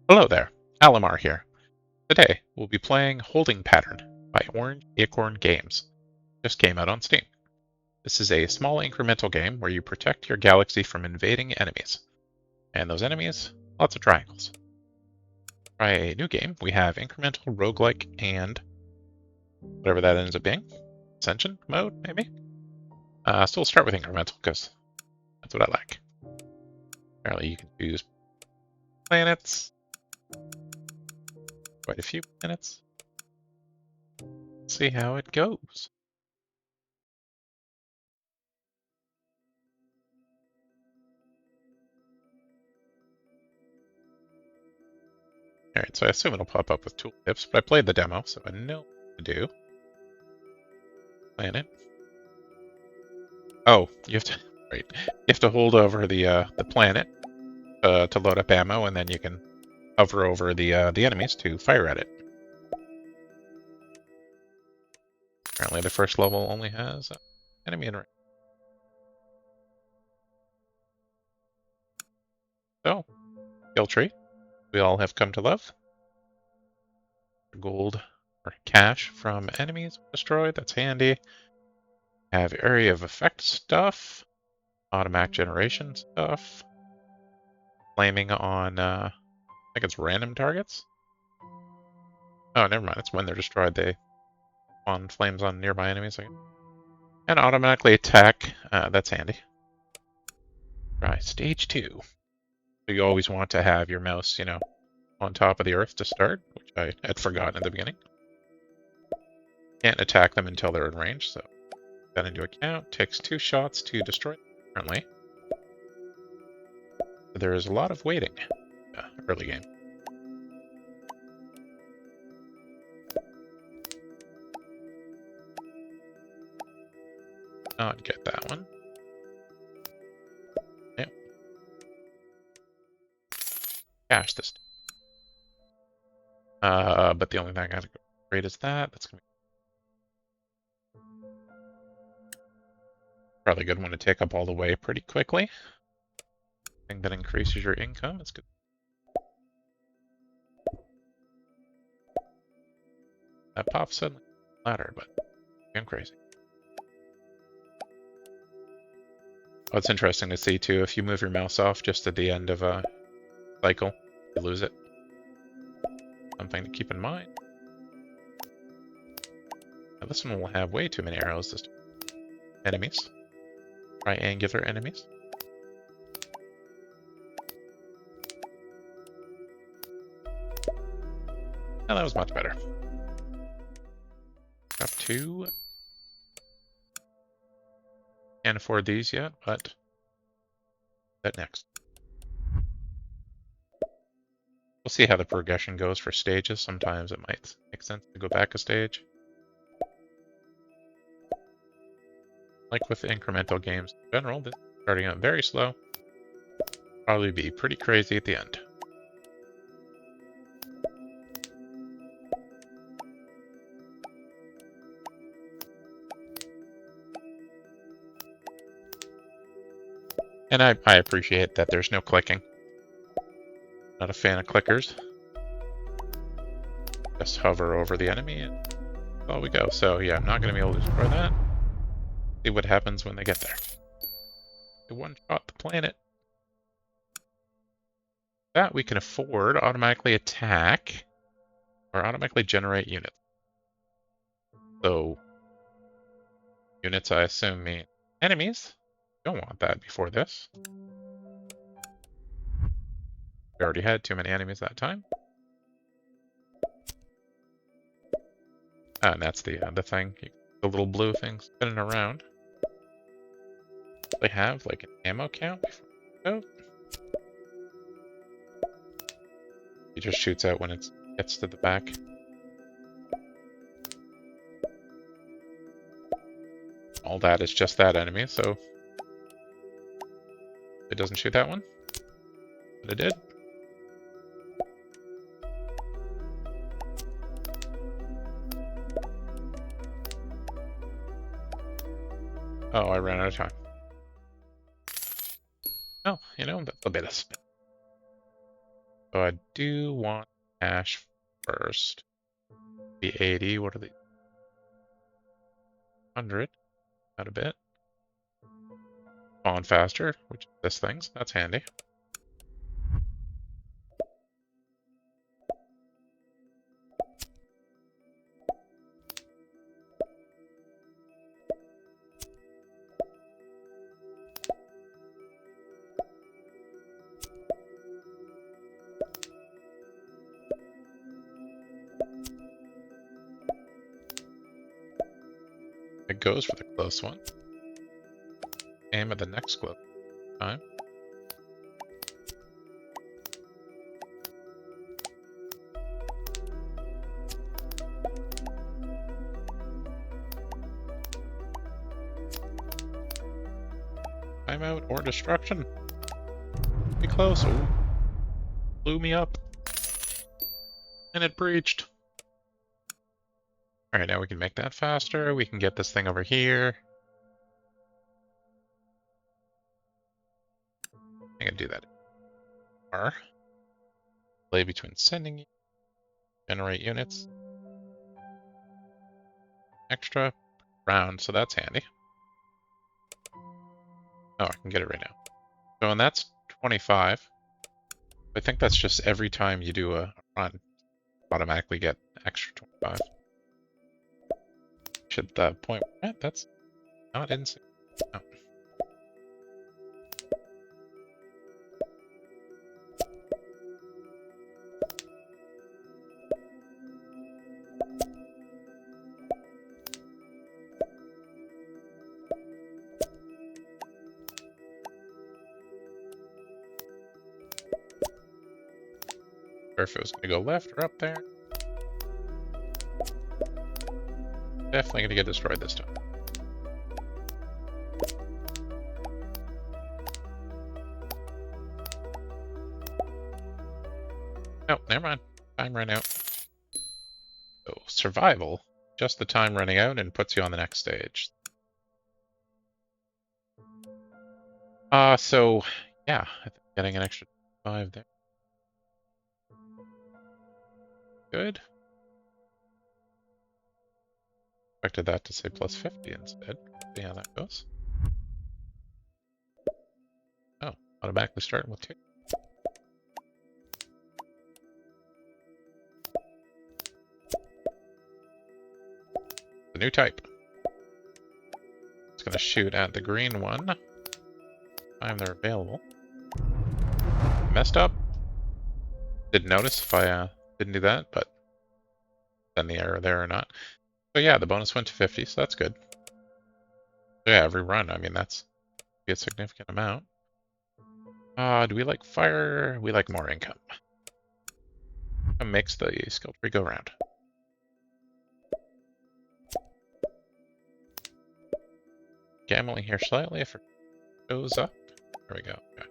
Hello there, Alamar here. Today, we'll be playing Holding Pattern by Orange Acorn Games. Just came out on Steam. This is a small incremental game where you protect your galaxy from invading enemies. And those enemies, lots of triangles. Try a new game, we have Incremental, Roguelike, and whatever that ends up being. Ascension mode, maybe? So we'll start with Incremental, because that's what I like. Apparently you can choose planets. Quite a few planets. Let's see how it goes. Alright, so I assume it'll pop up with tooltips, but I played the demo, so I know what to do. Planet. Oh, you have to right. You have to hold over the planet to load up ammo, and then you can hover over the enemies to fire at it. Apparently, the first level only has enemy in range. So, skill tree. We all have come to love. Gold or cash from enemies destroyed. That's handy. Have area of effect stuff. Automatic generation stuff. Flaming on, I think it's random targets. Oh, never mind. It's when they're destroyed. They spawn flames on nearby enemies. And automatically attack. That's handy. Right, stage 2. So you always want to have your mouse, on top of the earth to start, which I had forgotten at the beginning. Can't attack them until they're in range, so take that into account. Takes 2 shots to destroy them currently. There is a lot of waiting early game. Not get that one. Yep. Cash this. But the only thing I gotta upgrade is that. That's gonna be probably a good one to take up all the way pretty quickly. Thing that increases your income. It's good. That pops suddenly ladder, but I'm crazy. Oh, it's interesting to see too. If you move your mouse off just at the end of a cycle, you lose it. Something to keep in mind. Now this one will have way too many arrows this time. Enemies. Triangular enemies. Oh, that was much better. Up 2. Can't afford these yet, but that next. We'll see how the progression goes for stages. Sometimes it might make sense to go back a stage. Like with incremental games in general, this is starting out very slow. Probably be pretty crazy at the end. And I appreciate that there's no clicking. Not a fan of clickers. Just hover over the enemy and well we go. So yeah, I'm not going to be able to destroy that. See what happens when they get there. They one-shot the planet. That we can afford automatically attack or automatically generate units. So units I assume mean enemies. Don't want that before this. We already had too many enemies that time. And that's the thing. The little blue thing spinning around. They have like an ammo count before we go. He just shoots out when it gets to the back. All that is just that enemy, so it doesn't shoot that one. But it did. Oh, I ran out of time. Oh, that's a bit of spin. So I do want cash first. The 80, what are these? 100, not a bit. Spawn faster, which is this thing, so that's handy. It goes for the close one. Aim at the next close time. Timeout or destruction. Be close. Ooh. Blew me up. And it breached. Alright, now we can make that faster. We can get this thing over here. I can do that. R. Play between sending, generate units. Extra round, so that's handy. Oh, I can get it right now. So, and that's 25. I think that's just every time you do a run, automatically get extra 25. Should the point we're at, that's not insane. No. Or if it was going to go left or up there. Definitely going to get destroyed this time. Oh, never mind. Time ran out. So, survival. Just the time running out and puts you on the next stage. So, yeah. I think getting an extra 5 there. Good. Expected that to say plus 50 instead. See how that goes. Oh, automatically starting with 2. The new type. It's going to shoot at the green one. Time they're available. Messed up. Didn't notice if I didn't do that, but then the error there or not. So yeah, the bonus went to 50, so that's good. Yeah, every run, I mean, that's a significant amount. Do we like fire? We like more income. It makes the skill tree go round. Gambling here slightly if it goes up. There we go. Okay.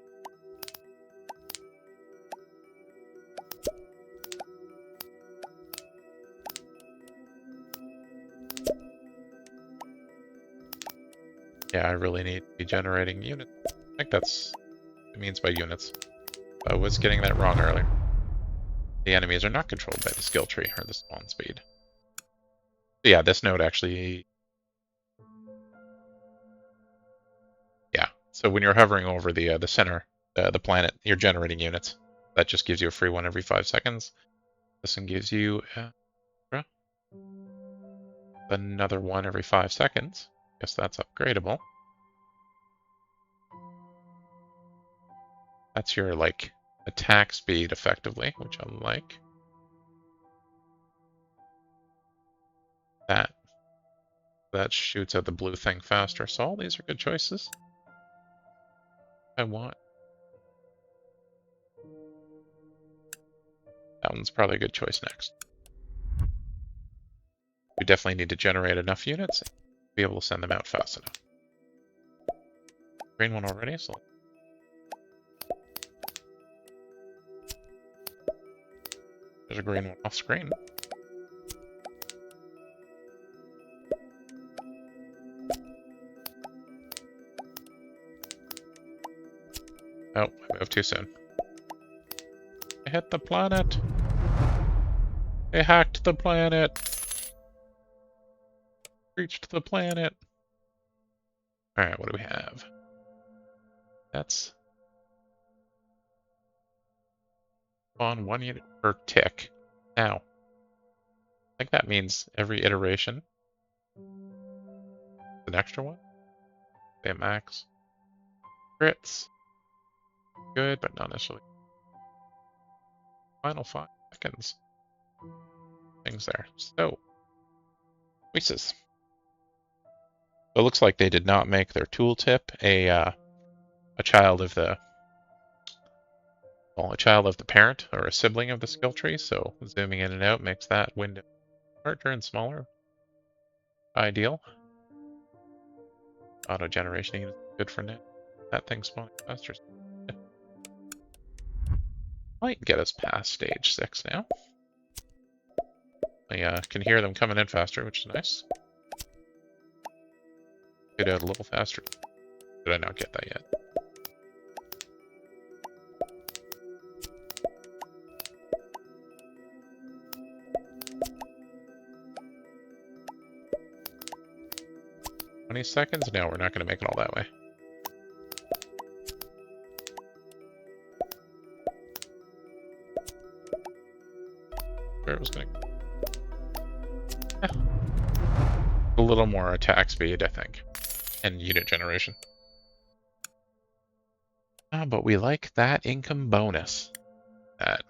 Yeah, I really need to be generating units. I think that's what it means by units. I was getting that wrong earlier. The enemies are not controlled by the skill tree or the spawn speed. But yeah, this node actually... Yeah, so when you're hovering over the center, the planet, you're generating units. That just gives you a free one every 5 seconds. This one gives you another one every 5 seconds. Guess that's upgradable. That's your, like, attack speed, effectively, which I like. That shoots at the blue thing faster, so all these are good choices. I want. That one's probably a good choice next. We definitely need to generate enough units to be able to send them out fast enough. Green one already, so... There's a green one off screen. Oh, I moved too soon. They hit the planet. They hacked the planet. Reached the planet. Alright, what do we have? That's on 1 unit per tick. Now, I think that means every iteration an extra one. They max. Crits. Good, but not necessarily. Final 5 seconds. Things there. So, choices. It looks like they did not make their tooltip a child of the parent or a sibling of the skill tree. So zooming in and out makes that window larger and smaller. Ideal. Auto generation is good for now. That thing's spawning faster. Might get us past stage 6 now. I can hear them coming in faster, which is nice. Get out a little faster. Did I not get that yet? Seconds? No, we're not going to make it all that way. Where it was going to... A little more attack speed, I think, and unit generation. But we like that income bonus. That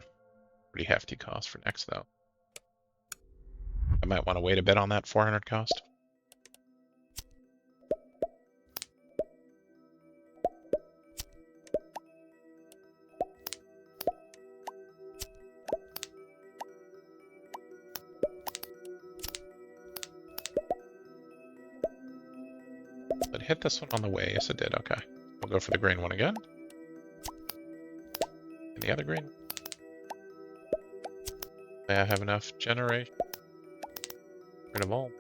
pretty hefty cost for next, though. I might want to wait a bit on that 400 cost. But hit this one on the way. Yes, it did. Okay. We'll go for the green one again. And the other green. I have enough generation. Rid of all.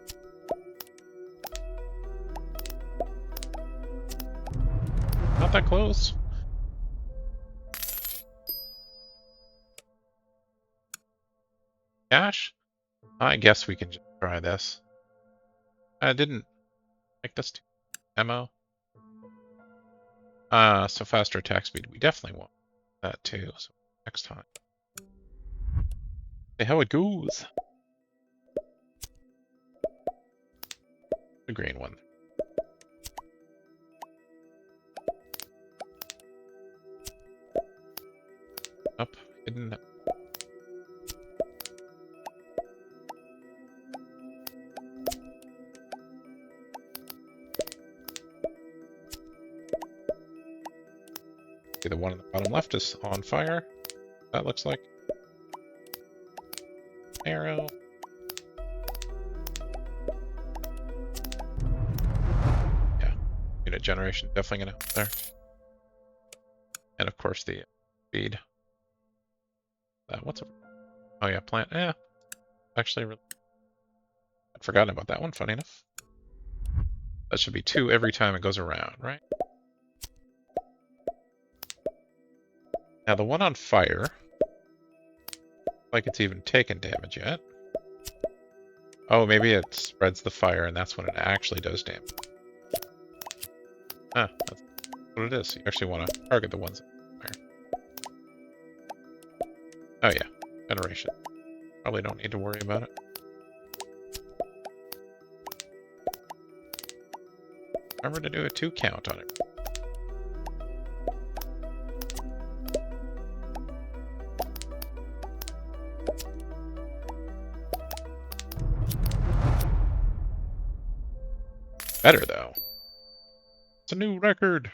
Not that close. Cash? I guess we can just try this. I didn't make this demo. So faster attack speed. We definitely want that too. So next time. See how it goes. The green one. Up, hidden. See, the one on the bottom left is on fire. That looks like. Arrow. Yeah, unit generation definitely gonna help there. And of course the speed. What's it? Oh yeah, plant. Yeah, actually, I'd forgotten about that one. Funny enough. That should be 2 every time it goes around, right? Now the one on fire, like it's even taken damage yet. Oh, maybe it spreads the fire and that's when it actually does damage. Ah, that's what it is. You actually want to target the ones on fire. Oh yeah, generation. Probably don't need to worry about it. Remember to do a 2 count on it. Better though. It's a new record.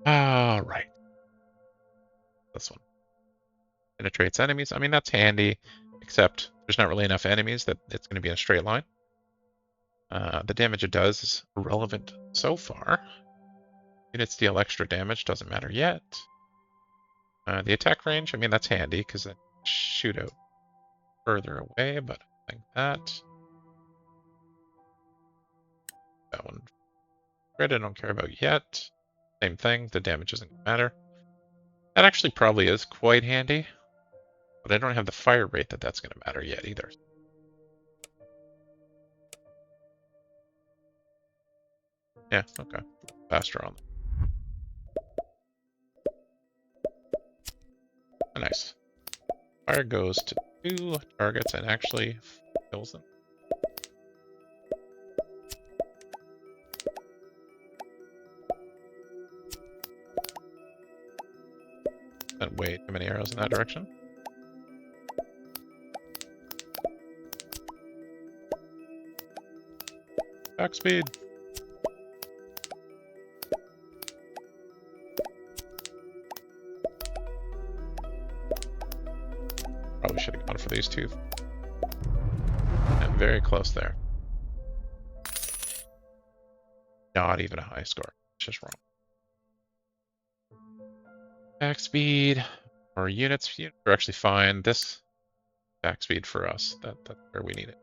All right. This one penetrates enemies. I mean, that's handy, except there's not really enough enemies that it's going to be in a straight line. The damage it does is irrelevant so far. Units deal extra damage, doesn't matter yet. The attack range, I mean, that's handy because it shoot out further away, but I think that one. Grid I don't care about yet. Same thing, the damage doesn't matter. That actually probably is quite handy, but I don't have the fire rate that's going to matter yet either. Yeah, okay. Faster on them. Oh, nice. Fire goes to 2 targets and actually kills them. Sent way too many arrows in that direction. Back speed. Probably should have gone for these two. Yeah, very close there. Not even a high score. It's just wrong. Back speed or units are actually fine. This back speed for us, that's where we need it.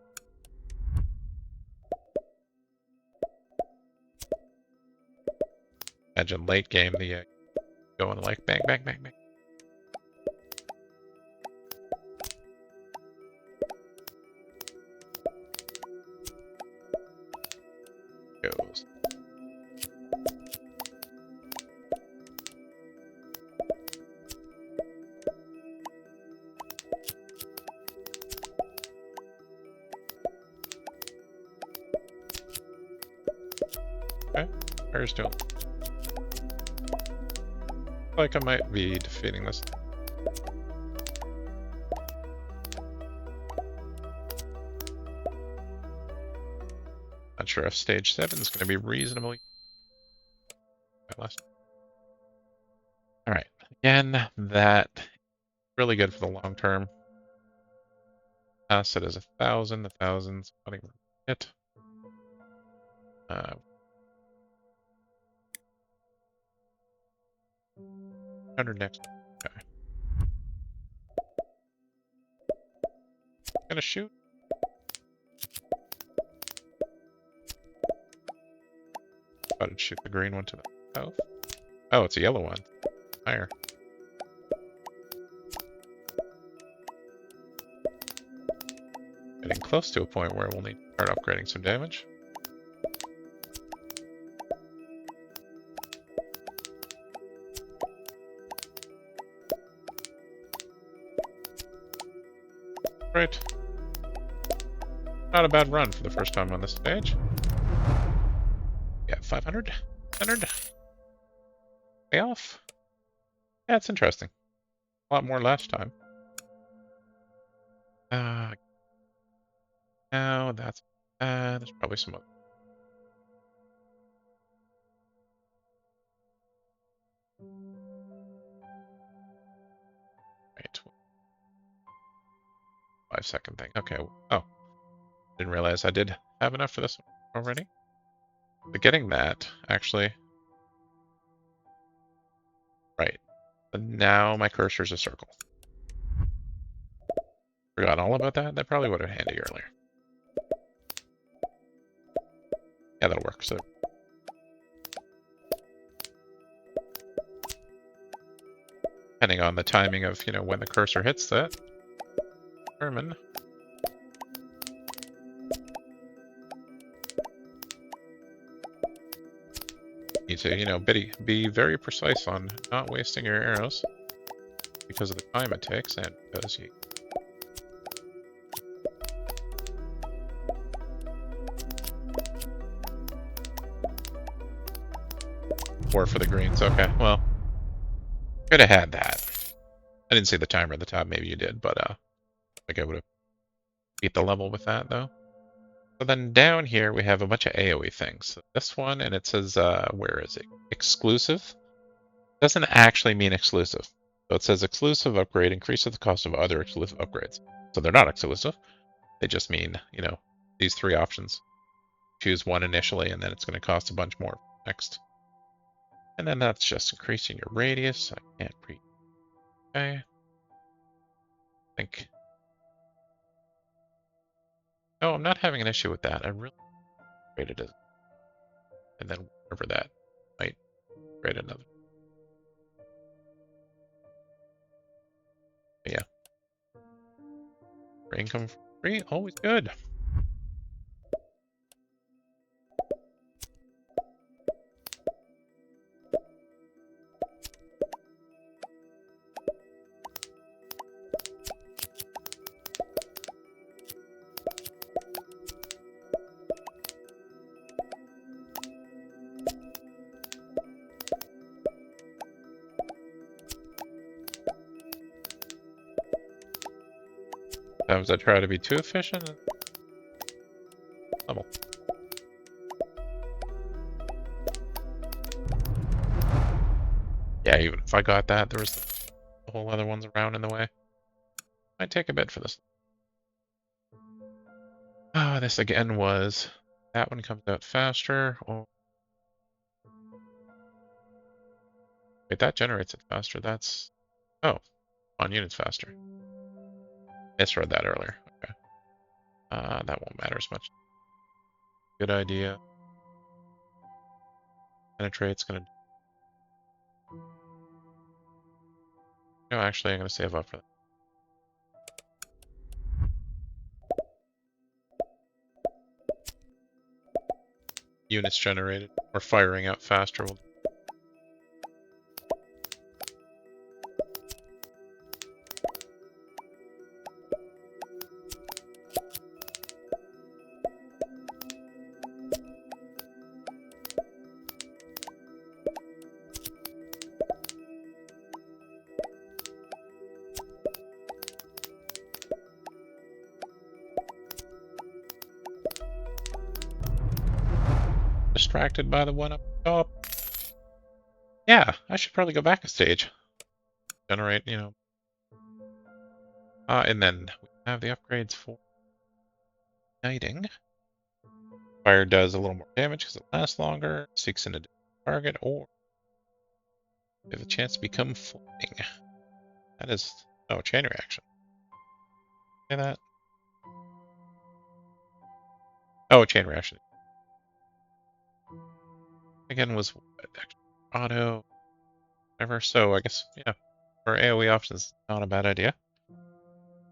Imagine late game, the going like bang, bang, bang, bang. Goes. Okay, fire's doing. Like I might be defeating this. Not sure if stage 7 is going to be reasonable. All right, again, that really good for the long term. Set as 1,000. The 1,000's not even it. 100 next. Okay. Gonna shoot. Thought it'd shoot the green one to the south. Oh, it's a yellow one. Higher. Getting close to a point where we'll need to start upgrading some damage. Right. Not a bad run for the first time on this stage. Yeah, 500? 100? Pay off? Yeah, it's interesting. A lot more last time. Now that's there's probably some other. Right. 5-second thing. Okay. Oh, didn't realize I did have enough for this one already. But getting that, actually. Right. But now my cursor's a circle. Forgot all about that. That probably would have been handy earlier. Yeah, that'll work. So depending on the timing of, when the cursor hits that, determine. Need to, be very precise on not wasting your arrows because of the time it takes and because you. Or for the greens. Okay, well, could have had that. I didn't see the timer at the top. Maybe you did, but I think I would have beat the level with that though. So then down here we have a bunch of AoE things. So this one, and it says, where is it? Exclusive. Doesn't actually mean exclusive. So it says exclusive upgrade increases the cost of other exclusive upgrades. So they're not exclusive. They just mean, these 3 options. Choose one initially, and then it's going to cost a bunch more next. And then that's just increasing your radius. I can't read. Okay. I think. No, I'm not having an issue with that. I really rated it. And then whatever that might create another. income for free, always good. Sometimes I try to be too efficient. Level. Yeah, even if I got that, there was a whole other ones around in the way. Might take a bit for this. Ah, this again was that one comes out faster. Oh, wait, that generates it faster. That's on units faster. Misread that earlier. Okay. That won't matter as much. Good idea. Penetrate's gonna. No, actually, I'm gonna save up for that. Units generated or firing out faster will. Distracted by the one up top. Yeah, I should probably go back a stage. Generate, and then we have the upgrades for igniting. Fire does a little more damage because it lasts longer, seeks in a target, or you have a chance to become flaming. That is chain reaction. Say that. Oh, chain reaction. Again was auto, whatever. So I guess for AoE options, not a bad idea.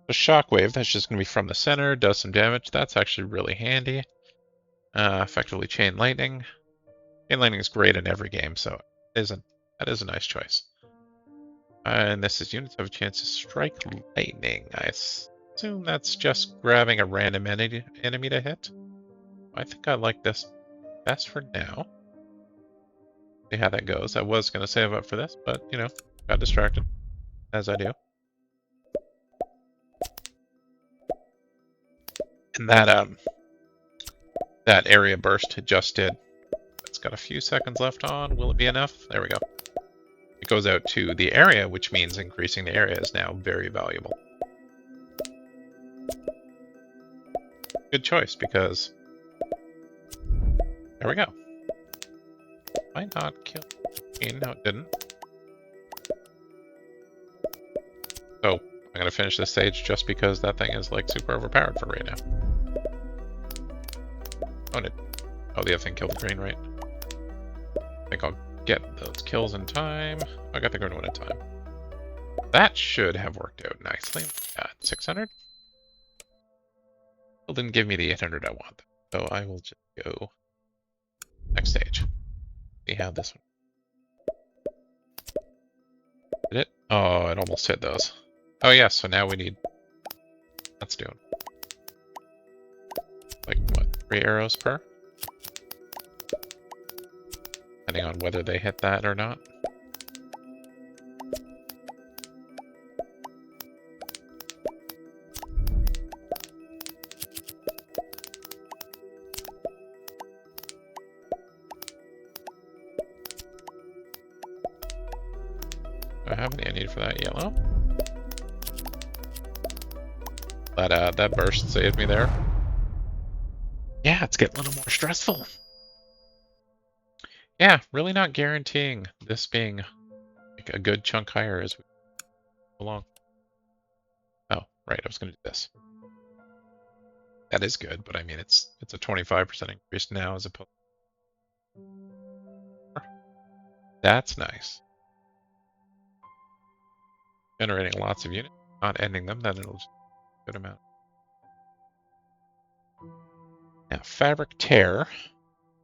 The shockwave, that's just going to be from the center, does some damage. That's actually really handy. Effectively chain lightning. Chain lightning is great in every game, so that is a nice choice. And this is units have a chance to strike lightning. I assume that's just grabbing a random enemy to hit. I think I like this best for now. See how that goes. I was going to save up for this, but, got distracted, as I do. And that area burst just did. It's got a few seconds left on. Will it be enough? There we go. It goes out to the area, which means increasing the area is now very valuable. Good choice, because there we go. Might not kill. No, it didn't. So I'm gonna finish this stage just because that thing is like super overpowered for right now. Oh, the other thing killed the green, right? I think I'll get those kills in time. I got the green one in time. That should have worked out nicely. 600. Still didn't give me the 800 I want, so I will just go next stage. See how this one. Did it? Oh, it almost hit those. Oh yeah, so now we need. Let's do it. Like what? 3 arrows per? Depending on whether they hit that or not. Do I have any I need for that yellow? That burst saved me there. Yeah, it's getting a little more stressful. Yeah, really not guaranteeing this being like a good chunk higher as we go along. Oh, right, I was going to do this. That is good, but I mean, it's a 25% increase now as opposed. That's nice. Generating lots of units, not ending them, then it'll just be a good amount. Now, Fabric Tear.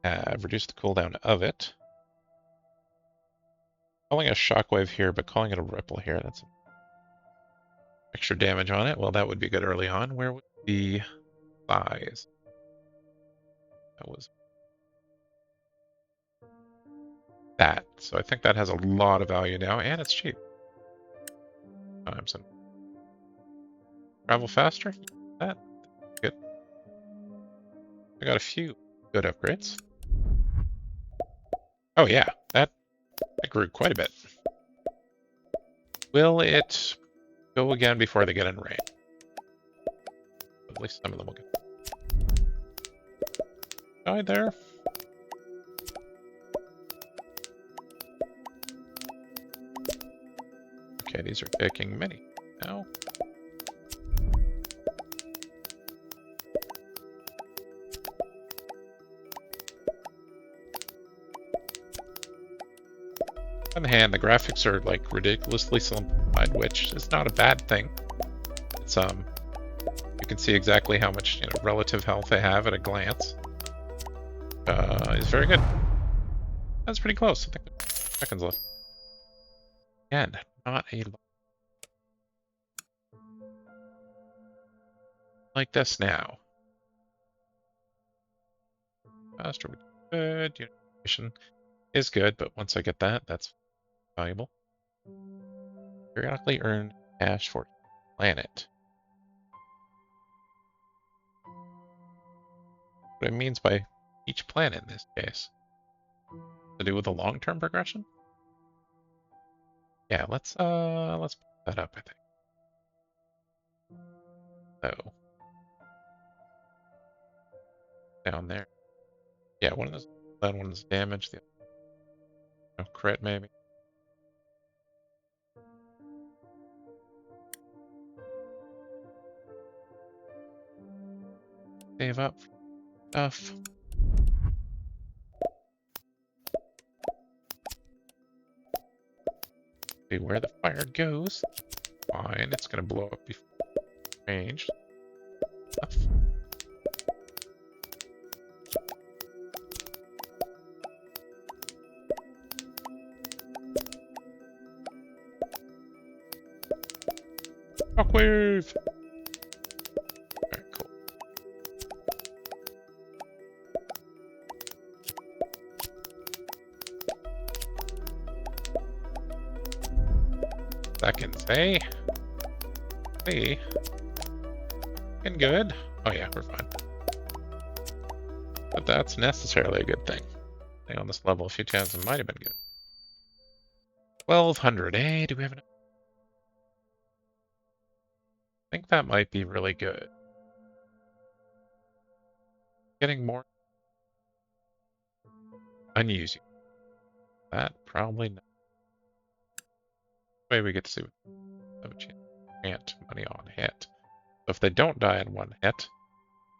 I've reduced the cooldown of it. Calling a Shockwave here, but calling it a Ripple here. That's extra damage on it. Well, that would be good early on. Where would be size? That was that. So I think that has a lot of value now, and it's cheap. Times and travel faster. That good. I got a few good upgrades. Oh yeah, that grew quite a bit. Will it go again before they get in rain? At least some of them will get died there. Okay, these are taking many now. On the hand, the graphics are like ridiculously simplified, which is not a bad thing. It's you can see exactly how much relative health they have at a glance. It's very good. That's pretty close. I think there's seconds left. Again, not a lot. Like this now. Faster would be good. Unification is good, but once I get that, that's valuable. Periodically earn cash for planet. What it means by each planet in this case. To do with a long-term progression? Yeah, let's put that up, I think. So down there. Yeah, one of those that one's damage, the other crit maybe. Save up stuff. See where the fire goes. Fine, it's gonna blow up before range. Stuff. Shockwave! Alright, cool. Seconds, eh? Hey. Looking good. Oh yeah, we're fine. But that's necessarily a good thing. Staying on this level a few times, it might have been good. 1200, eh? Do we have enough? I think that might be really good. Getting more unused. That probably not. Way we get to see have a chance. Grant money on hit. So if they don't die in one hit,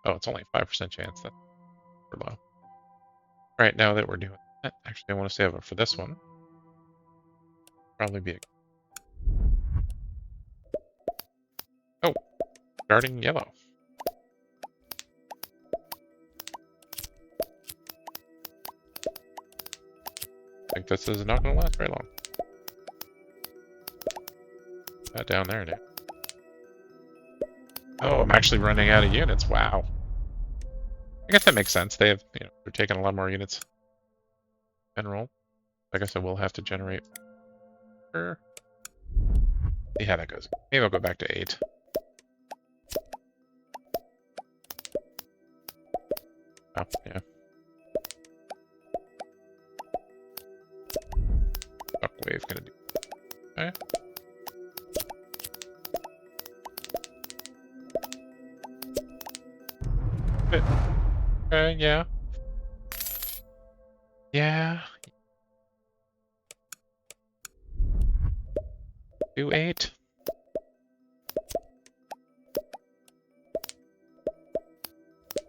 oh, it's only a 5% chance. That's super low. Right now that we're doing that, actually, I want to save it for this one. Probably be a. Oh, starting yellow. I think this is not going to last very long. That down there now. Oh, I'm actually running out of units. Wow. I guess that makes sense. They have, they're taking a lot more units. General. I guess I will have to generate. See how that goes. Maybe I'll go back to 8. Oh, yeah. Shockwave gonna do. Okay. Okay, yeah. Yeah. Do 8.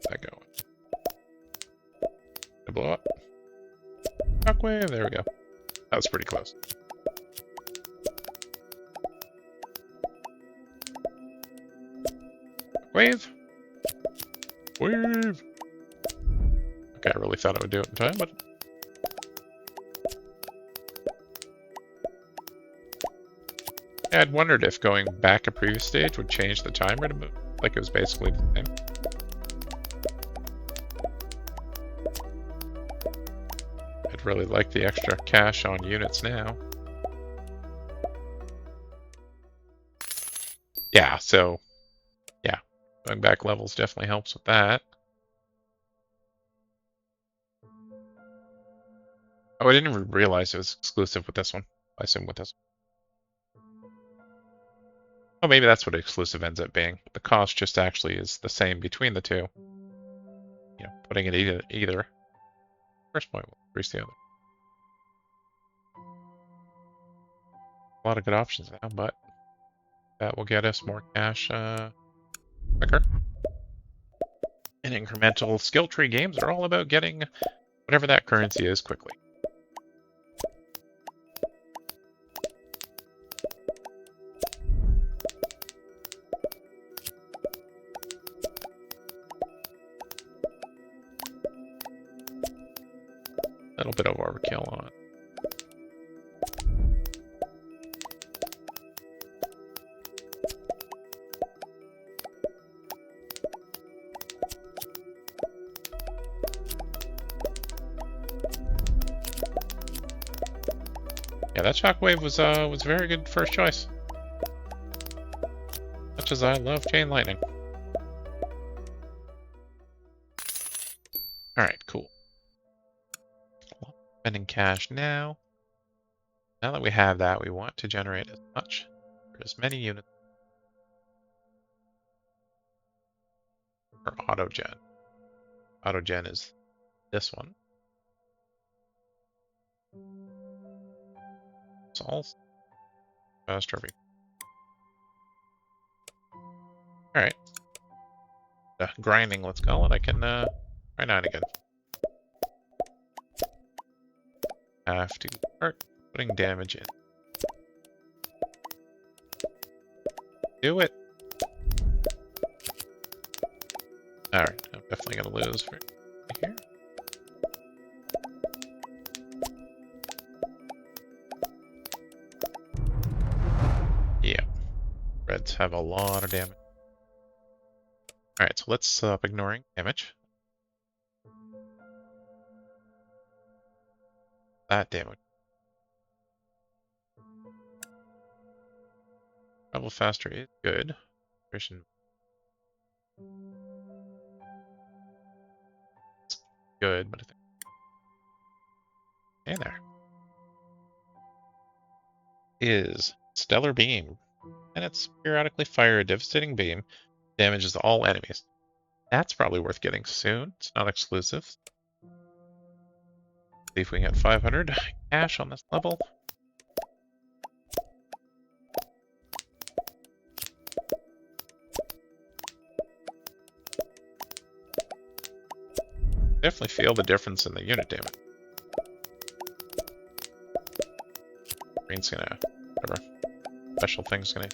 That going. To blow up. Shockwave, there we go. That was pretty close. Wave. Wave. think I really thought I would do it in time, but... Yeah, I'd wondered if going back a previous stage would change the timer to move, like it was basically the same. I'd really like the extra cash on units now. Yeah, so, yeah, going back levels definitely helps with that. Oh, I didn't even realize it was exclusive with this one. I assume with this one. Oh, maybe that's what exclusive ends up being. The cost just actually is the same between the two. You know, putting it either. First point will increase the other. A lot of good options now, but that will get us more cash quicker. And incremental skill tree games are all about getting whatever that currency is quickly. A little bit of overkill on. Yeah, that shockwave was a very good first choice. Much as I love chain lightning. Alright, cool. Spending cash now. Now that we have that, we want to generate as much or as many units for autogen. Autogen is this one. It's all faster. Alright. Grinding, let's call it. I can try 9 again. Have to start putting damage in. Do it! Alright, I'm definitely gonna lose for here. Yeah. Reds have a lot of damage. Alright, so let's stop ignoring damage. That damage. Travel faster is good. It's good, but I think. Hey there. Is Stellar Beam. And it's periodically fire a devastating beam. Damages all enemies. That's probably worth getting soon. It's not exclusive. See if we can get 500 cash on this level. Definitely feel the difference in the unit damage. Green's gonna, whatever special thing's gonna.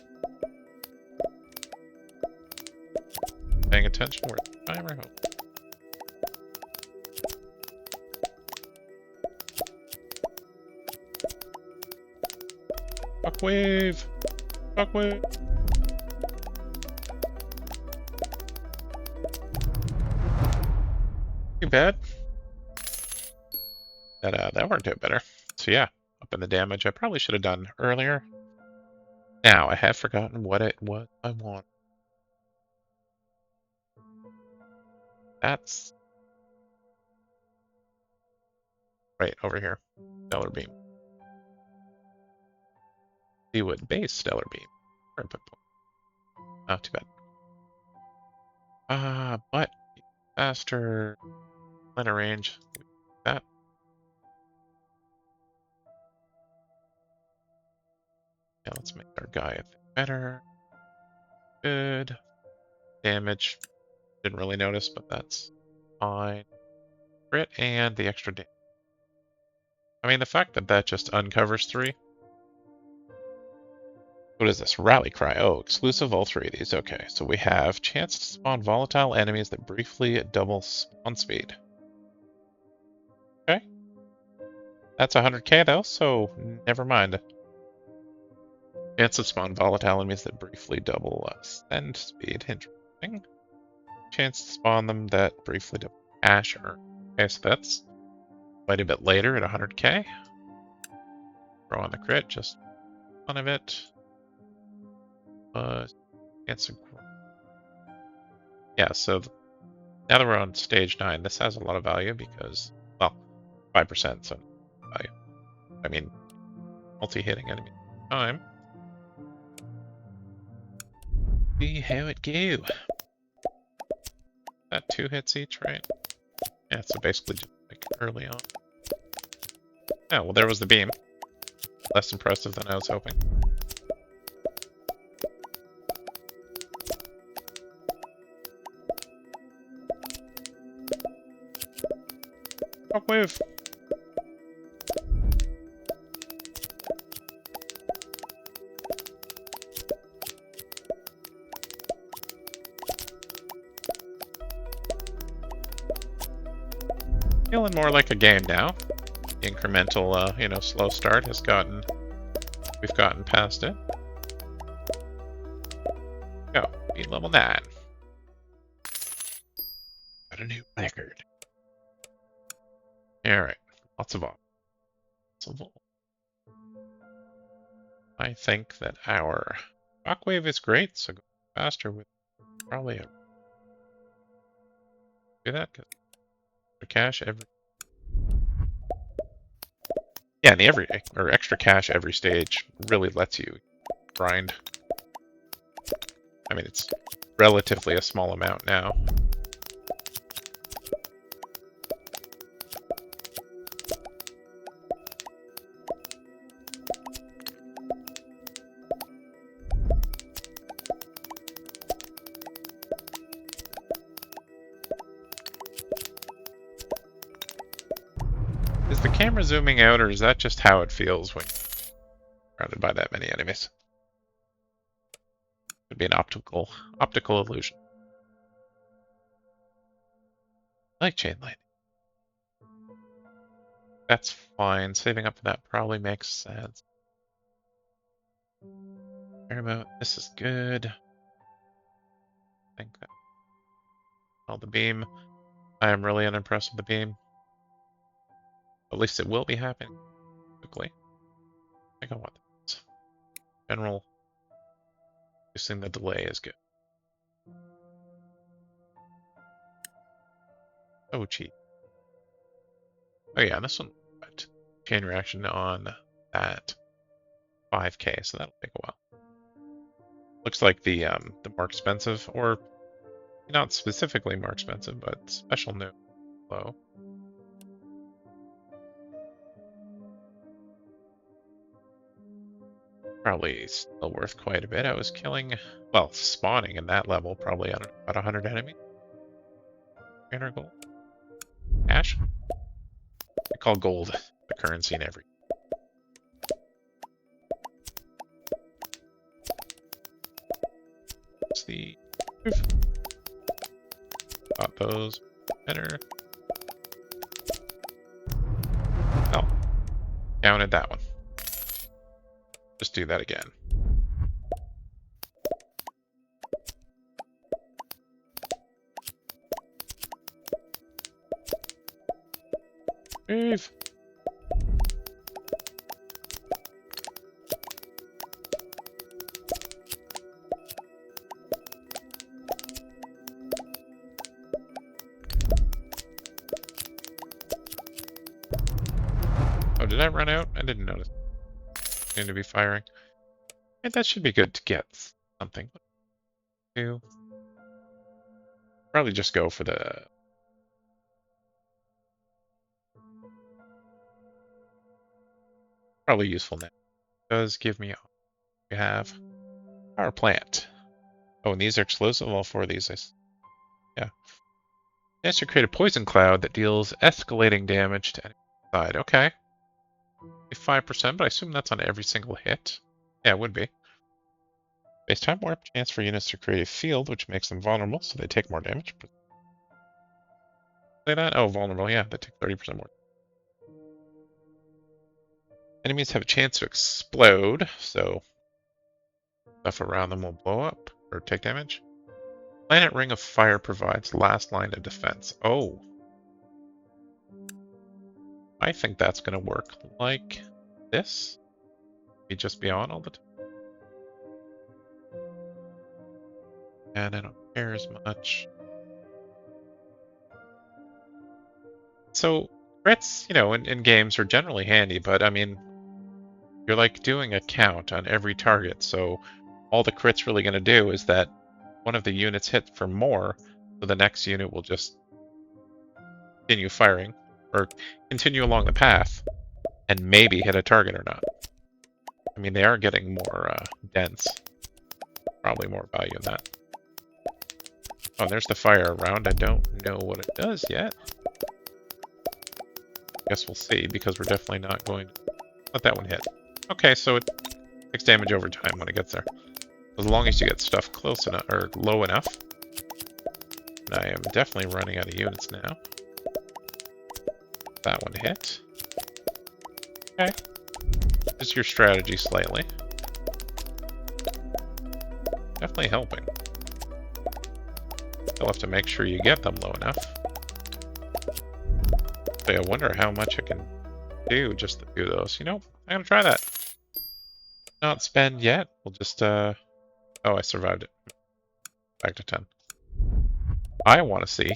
Paying attention, where's the timer? Oh. Shockwave! Shockwave! Too bad. That worked out better. So yeah, up in the damage I probably should have done earlier. Now, I have forgotten what I want. That's right over here. Stellar Beam. Seawood base Stellar Beam. Not too bad. But faster planar range. That. Yeah, let's make our guy a bit better. Good. Damage. Didn't really notice, but that's fine. Crit and the extra damage. I mean, the fact that that just uncovers 3. What is this? Rally Cry. Oh, exclusive all 3 of these. Okay, so we have chance to spawn volatile enemies that briefly double spawn speed. That's 100k though, so never mind. Chance of spawn volatile enemies that briefly double send speed. Interesting. Chance to spawn them that briefly double cash earn. Okay, so that's quite a bit later at 100k. Throw on the crit, just fun of it. Chance of... Yeah, so now that we're on stage 9, this has a lot of value because, well, 5%, so value. I mean, multi-hitting enemy time. See how it go. That 2 hits each, right? Yeah, so basically just like early on. Oh, well, there was the beam. Less impressive than I was hoping. Shockwave! Feeling more like a game now. The incremental, slow start has gotten... We've gotten past it. Go. Beat level 9. Got a new record. Alright. Lots of all. I think that our shockwave is great, so go faster with probably a... Do that, because cash every... Yeah, and the extra cash every stage really lets you grind. I mean, it's relatively a small amount now. Is the camera zooming out, or is that just how it feels when surrounded by that many enemies? Could be an optical illusion. I like chain lightning. That's fine. Saving up for that probably makes sense. Paramount, this is good. I think that. Oh, the beam. I am really unimpressed with the beam. At least it will be happening quickly. I think I want this. General, reducing the delay is good. Oh, cheap. Oh yeah, this one. Chain reaction on that 5k, so that'll take a while. Looks like the more expensive, or not specifically more expensive, but special note low. Probably still worth quite a bit. I was killing, well, spawning in that level, probably, I don't know, about 100 enemies. 300 gold. Cash? I call gold the currency in every. What's the... Got those better. Oh. Counted that one. Just do that again. Move. Oh, did I run out? I didn't notice. Seem to be firing. And that should be good to get something. Probably just go for the... Probably useful now. It does give me... We have power plant. Oh, and these are explosive. All 4 of these. Yeah. Chance to create a poison cloud that deals escalating damage to any side. Okay. 5%, but I assume that's on every single hit. Yeah, it would be. Base time warp, chance for units to create a field, which makes them vulnerable, so they take more damage. Say that? Oh, vulnerable, yeah, they take 30% more. Enemies have a chance to explode, so stuff around them will blow up or take damage. Planet Ring of Fire provides last line of defense. Oh. I think that's going to work like this. You just be on all the time. And I don't care as much. So crits, in games are generally handy, but I mean, you're like doing a count on every target. So all the crit's really going to do is that one of the units hit for more, so the next unit will just continue firing or continue along the path and maybe hit a target or not. I mean, they are getting more dense. Probably more value in that. Oh, there's the fire around. I don't know what it does yet. Guess we'll see, because we're definitely not going to let that one hit. Okay, so it takes damage over time when it gets there. As long as you get stuff close enough, or low enough. And I am definitely running out of units now. That one hit. Okay. Just your strategy slightly. Definitely helping. You'll have to make sure you get them low enough. So I wonder how much I can do just to do those. I'm gonna try that. Not spend yet. We'll just, oh, I survived it. Back to 10. I want to see,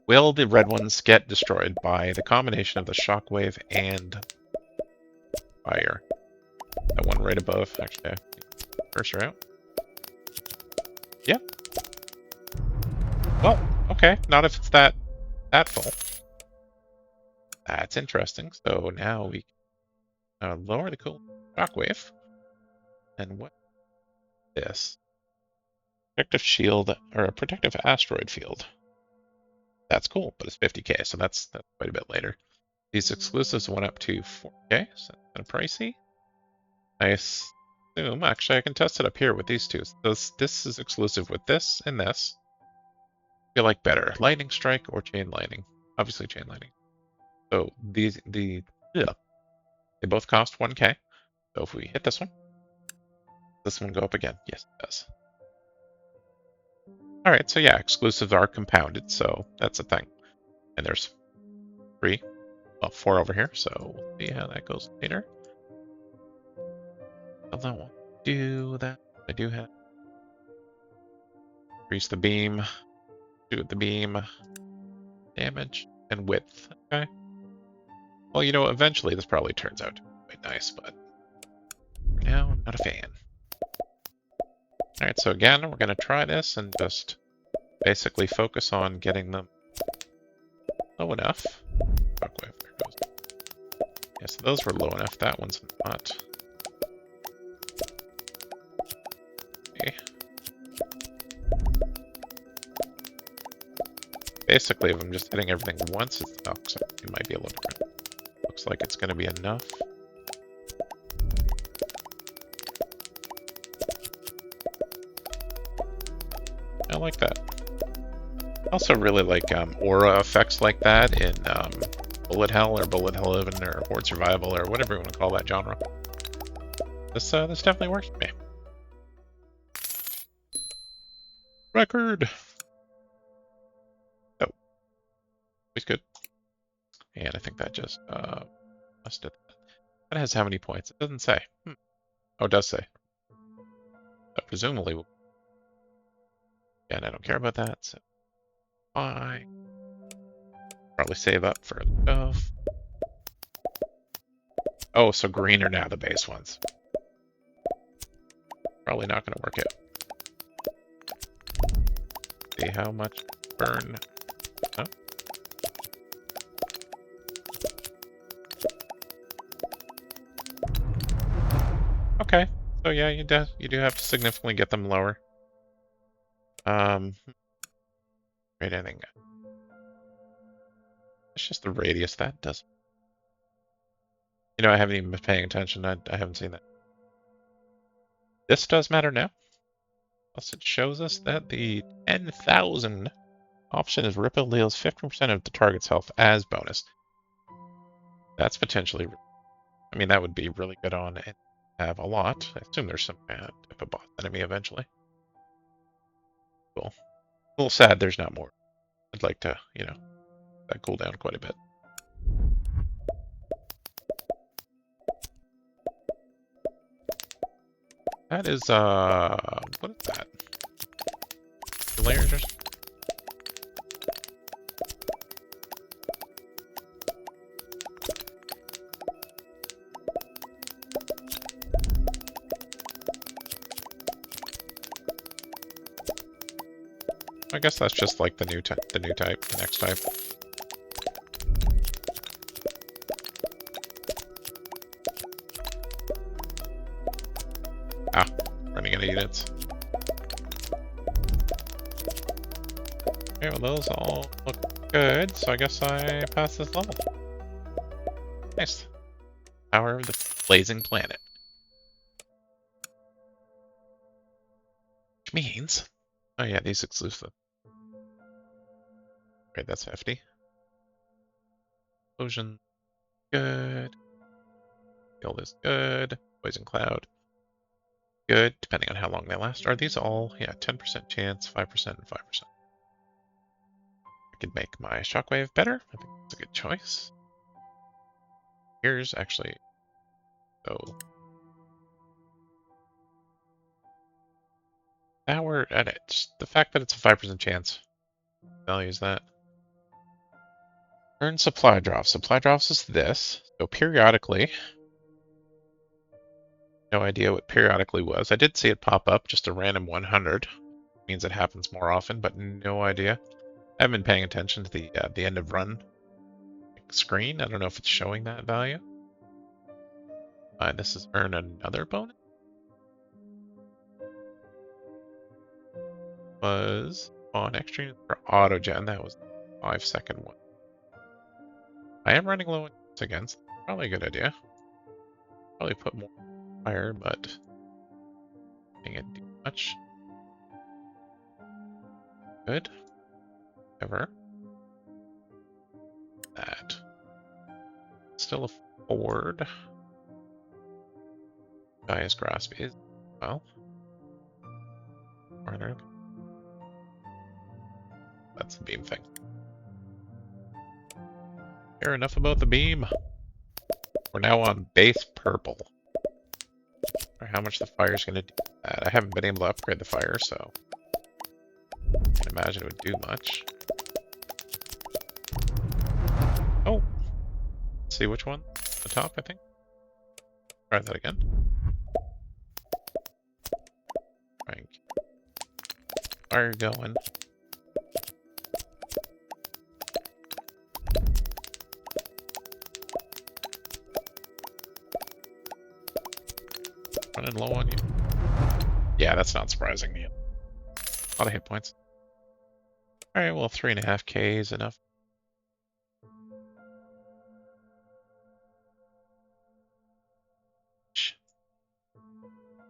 will the red ones get destroyed by the combination of the shockwave and fire? That one right above, actually. Cursor out. Yep. Well, okay. Not if it's that full. That's interesting. So now we can lower the cool shockwave. And what is this? Protective shield, or a protective asteroid field. That's cool, but it's 50k, so that's quite a bit later. These exclusives went up to 4k, so that's kind of pricey. I assume, actually, I can test it up here with these two. So this is exclusive with this and this. I feel like better, lightning strike or chain lightning. Obviously, chain lightning. So they both cost 1k. So if we hit this one go up again. Yes, it does. All right, so yeah, exclusives are compounded, so that's a thing. And there's 4 over here, so we'll see how that goes later. I don't want to do that. I do have increase the beam, do the beam, damage, and width. Okay. Well, eventually this probably turns out to be quite nice, but for now, I'm not a fan. Alright, so again, we're going to try this and just basically focus on getting them low enough. Shockwave, there it goes. Yeah, so those were low enough. That one's not. Okay. Basically, if I'm just hitting everything once, it might be a little different. Looks like it's going to be enough. I like that. I also really like aura effects like that in Bullet Hell or Bullet Hell 11 or Horde Survival or whatever you want to call that genre. This definitely works for me. Record! Oh. It's good. And I think that just must have... That has how many points? It doesn't say. Oh, it does say. But presumably... And I don't care about that, so... Bye. Probably save up for stuff. Oh, so green are now the base ones. Probably not going to work out. See how much burn. Oh. Okay, so yeah, you do have to significantly get them lower. Great ending. It's just the radius that does. I haven't even been paying attention. I haven't seen that. This does matter now. Plus, it shows us that the 10,000 option is Ripple deals 50% of the target's health as bonus. That's potentially, I mean, that would be really good on and have a lot. I assume there's some type of boss enemy eventually. Cool. A little sad there's not more. I'd like to, that cool down quite a bit. That is, what is that? Layers or something? I guess that's just like the new type, the next type. Ah, running out of units. Okay, well those all look good, so I guess I passed this level. Nice. Power of the blazing planet. Which means, oh yeah, these exclusive. Right, that's hefty. Explosion, good. Field is good. Poison cloud, good, depending on how long they last. Are these all, yeah, 10% chance, 5%, and 5%. I could make my shockwave better. I think that's a good choice. Here's actually, so now we're at it. Just the fact that it's a 5% chance values that. Earn supply drops. Supply drops is this. So periodically, no idea what periodically was. I did see it pop up, just a random 100. Means it happens more often, but no idea. I haven't been paying attention to the end of run screen. I don't know if it's showing that value. This is earn another bonus. Was on extra units for auto gen. That was the 5-second one. I am running low on units again, so probably a good idea. Probably put more fire, but didn't do much. Good. Ever. That. Still a forward. Gaia's grasp is well. Runner. That's the beam thing. Care enough about the beam. We're now on base purple. Or how much the fire's gonna do that. I haven't been able to upgrade the fire, so I can't imagine it would do much. Oh. Let's see which one? The top, I think. Try that again. Try and keep fire going. Running low on you. Yeah, that's not surprising me. A lot of hit points. Alright, well, 3.5k is enough.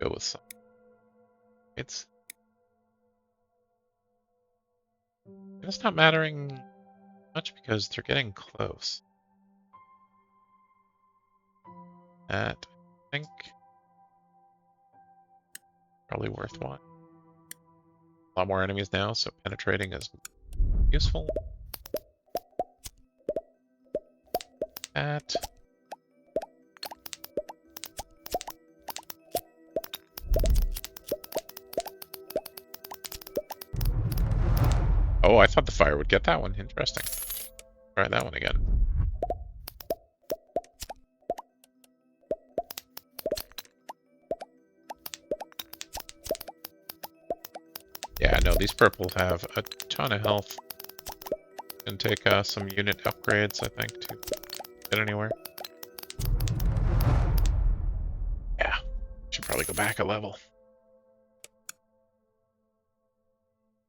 Go with some. It's not mattering much because they're getting close. That, I think, probably worthwhile. A lot more enemies now, so penetrating is useful. That. Oh, I thought the fire would get that one. Interesting. Try that one again. Yeah, no, these purples have a ton of health. Can take some unit upgrades, I think, to get anywhere. Yeah, should probably go back a level.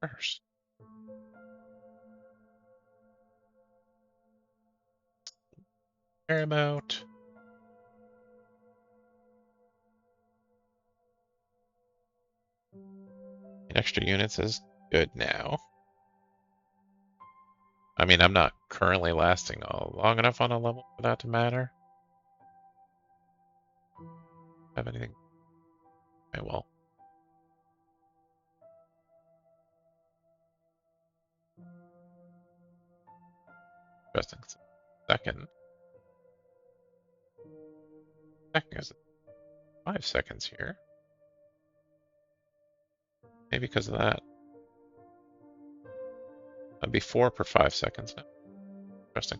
First. Paramount. And extra units is good now. I mean, I'm not currently lasting long enough on a level for that to matter. Have anything? Okay, well. Interesting. Second is 5 seconds here. Maybe because of that. That'd be 4 per 5 seconds now. Interesting.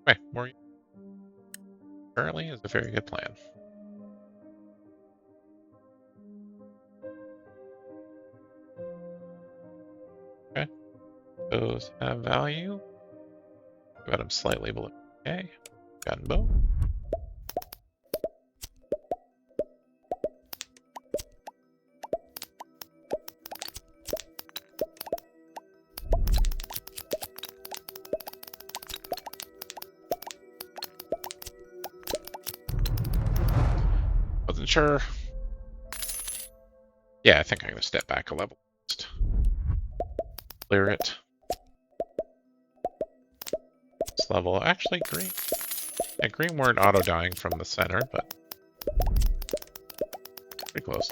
Okay, more currently is a very good plan. Okay, those have value. Got them slightly below. Okay, gun bow. Wasn't sure. Yeah, I think I'm gonna step back a level. Just clear it. This level, actually green. Yeah, green weren't auto-dying from the center, but pretty close.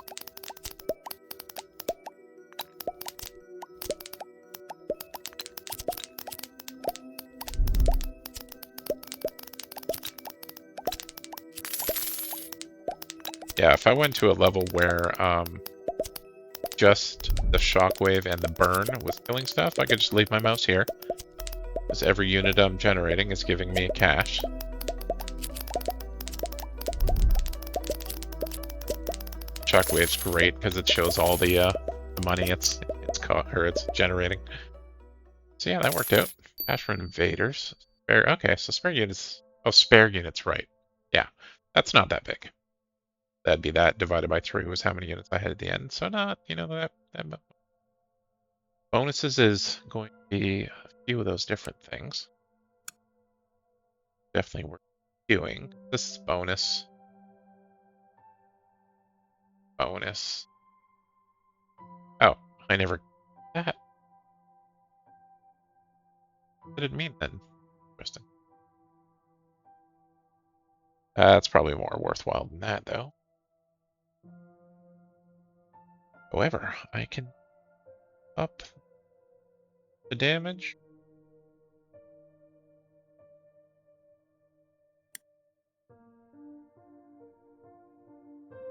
Yeah, if I went to a level where just the shockwave and the burn was killing stuff, I could just leave my mouse here. Because every unit I'm generating is giving me cash. Shockwave's great because it shows all the money it's generating. So yeah, that worked out. Cash for invaders. Okay, so spare units. Oh, spare units, right? Yeah, that's not that big. That'd be that divided by 3 was how many units I had at the end. So not, that bonuses is going to be a few of those different things. Definitely worth doing. This is bonus. Bonus. Oh, I never that. What did it mean then? Interesting. That's probably more worthwhile than that, though. However, I can up the damage.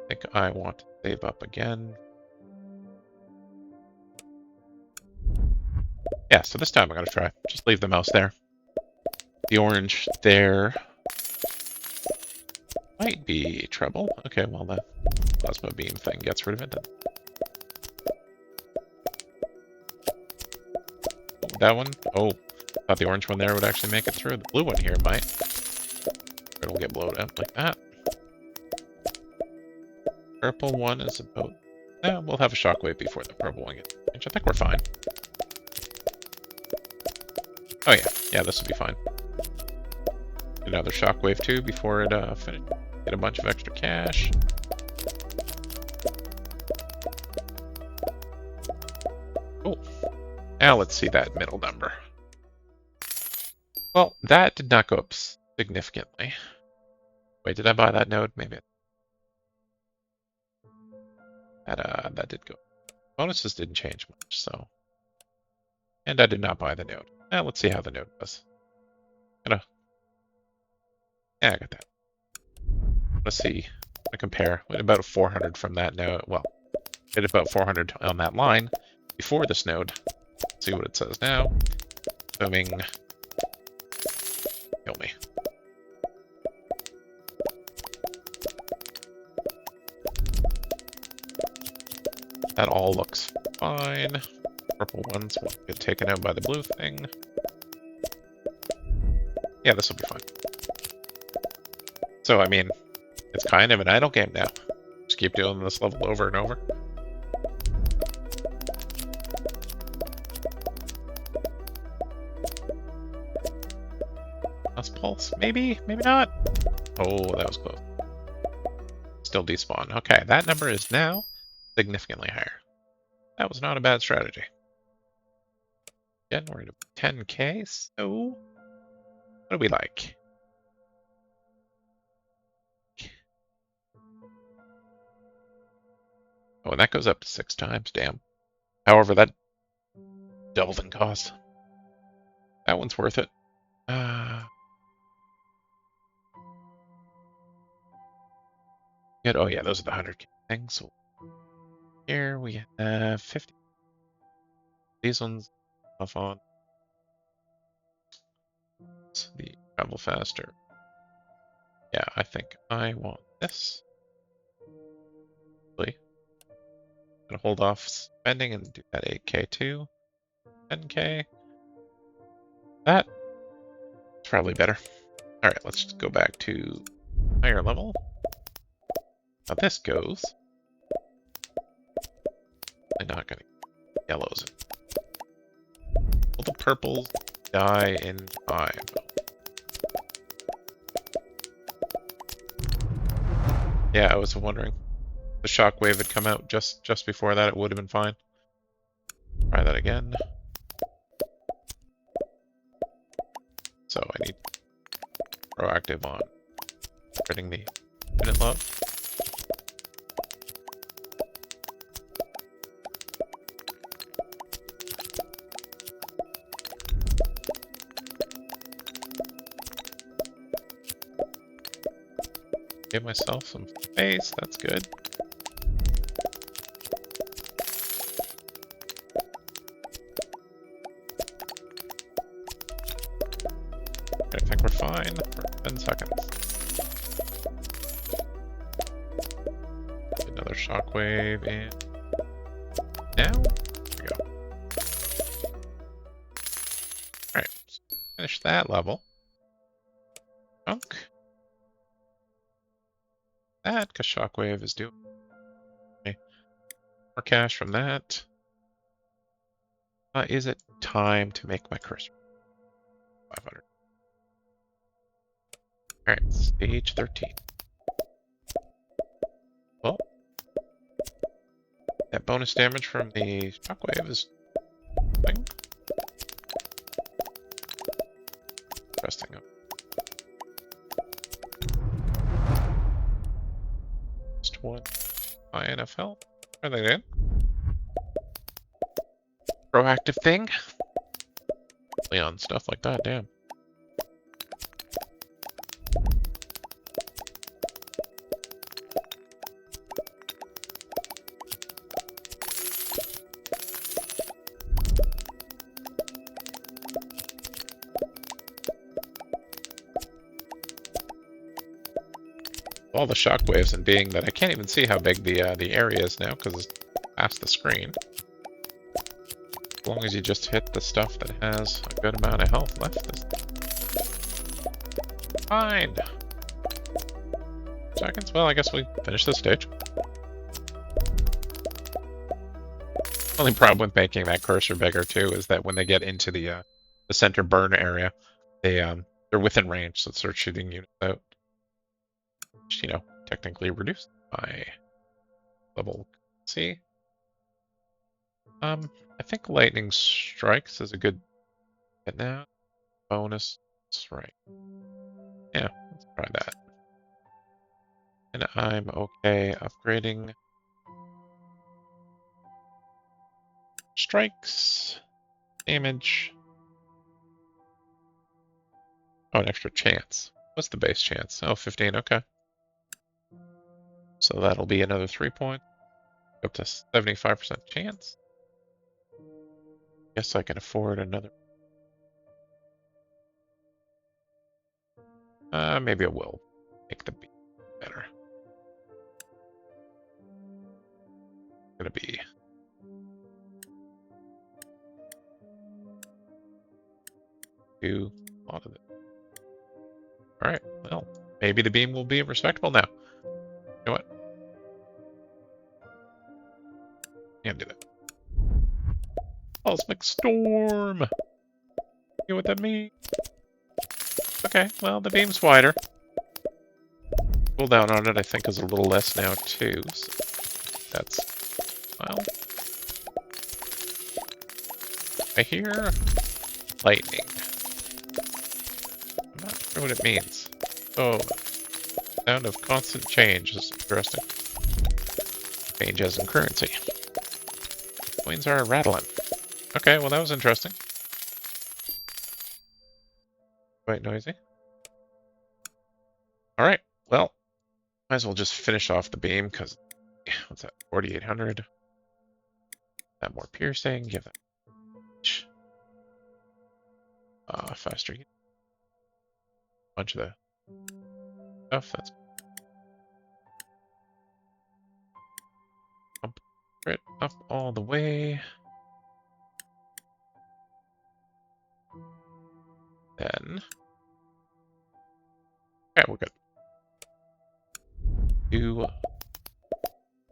I think I want to save up again. Yeah, so this time I'm going to try. Just leave the mouse there. The orange there might be trouble. Okay, well, the plasma beam thing gets rid of it then. That one? Oh, thought the orange one there would actually make it through. The blue one here might. It'll get blown up like that. Purple one is about... Yeah, we'll have a shockwave before the purple one gets changed. I think we're fine. Oh yeah, yeah, this will be fine. Another shockwave too before it finishes. Get a bunch of extra cash. Cool. Now let's see that middle number. Well, that did not go up significantly. Wait, did I buy that node? Maybe. That did go. Bonuses didn't change much, so. And I did not buy the node. Now let's see how the node does. Yeah, I got that. Let's see. I compare. We had about a 400 from that node. Well, we had about 400 on that line before this node. Let's see what it says now. Assuming. Kill me. That all looks fine. Purple ones will get taken out by the blue thing. Yeah, this will be fine. So, I mean, it's kind of an idle game now. Just keep doing this level over and over. Last pulse? Maybe? Maybe not? Oh, that was close. Still despawn. Okay, that number is now significantly higher. That was not a bad strategy. Again, we're at 10K, so what do we like? Oh, and that goes up to 6 times, damn. However, that doubled in cost. That one's worth it. Good. Oh yeah, those are the 100K things. So here we have 50. These ones off on the travel faster. Yeah, I think I want this. Really. Gonna hold off spending and do that 8K too. 10K. That's probably better. All right, let's just go back to higher level. How this goes. I'm not gonna get yellows. Will the purples die in 5? Yeah, I was wondering. The shockwave had come out just before that, it would have been fine. Try that again. So I need proactive on getting the minute love. Give myself some space, that's good. I think we're fine for 10 seconds. Another shockwave in now. There we go. Alright, finish that level. Chunk. That, because shockwave is doing. Okay. More cash from that. Is it time to make my cursor? 500. Alright, stage 13. Well, that bonus damage from the shockwave is thing. Interesting. Just one INFL. Are they good? Proactive thing. On stuff like that, damn. All the shockwaves, and being that I can't even see how big the area is now because it's past the screen. As long as you just hit the stuff that has a good amount of health left, it's fine. Seconds. Well, I guess we finish this stage. Only problem with making that cursor bigger too is that when they get into the center burn area, they're within range, so it starts shooting units out. Which, you know, technically reduced by level C. I think lightning strikes is a good hit now. Bonus strike. Yeah, let's try that. And I'm okay upgrading strikes, damage. Oh, an extra chance. What's the base chance? Oh, 15, okay. So that'll be another 3 points. Up to 75% chance. Guess I can afford another. Maybe I will make the beat better. Gonna be do a lot of it. All right. Well, maybe the beam will be respectable now. You know what? Can't do that. Cosmic storm. You know what that means? Okay. Well, the beam's wider. Cooldown on it, I think, is a little less now too. So that's well. I hear lightning. I'm not sure what it means. Oh, sound of constant change is interesting. Change as in currency. Coins are rattling. Okay, well that was interesting. Quite noisy. Alright, well, might as well just finish off the beam, because, what's that, 4,800? That more piercing, give that much. Faster. Bunch of the stuff, that's up it up all the way. Then, okay, we're good. Do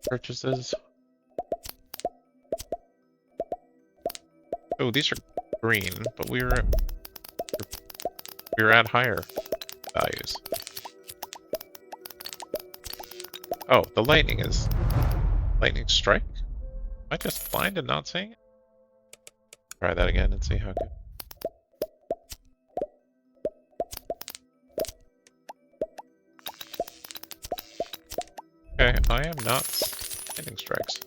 purchases. Oh, these are green, but we were at higher values. Oh, the lightning is lightning strike? Am I just blind and not seeing it? Try that again and see how good. Okay, I am not lightning strikes.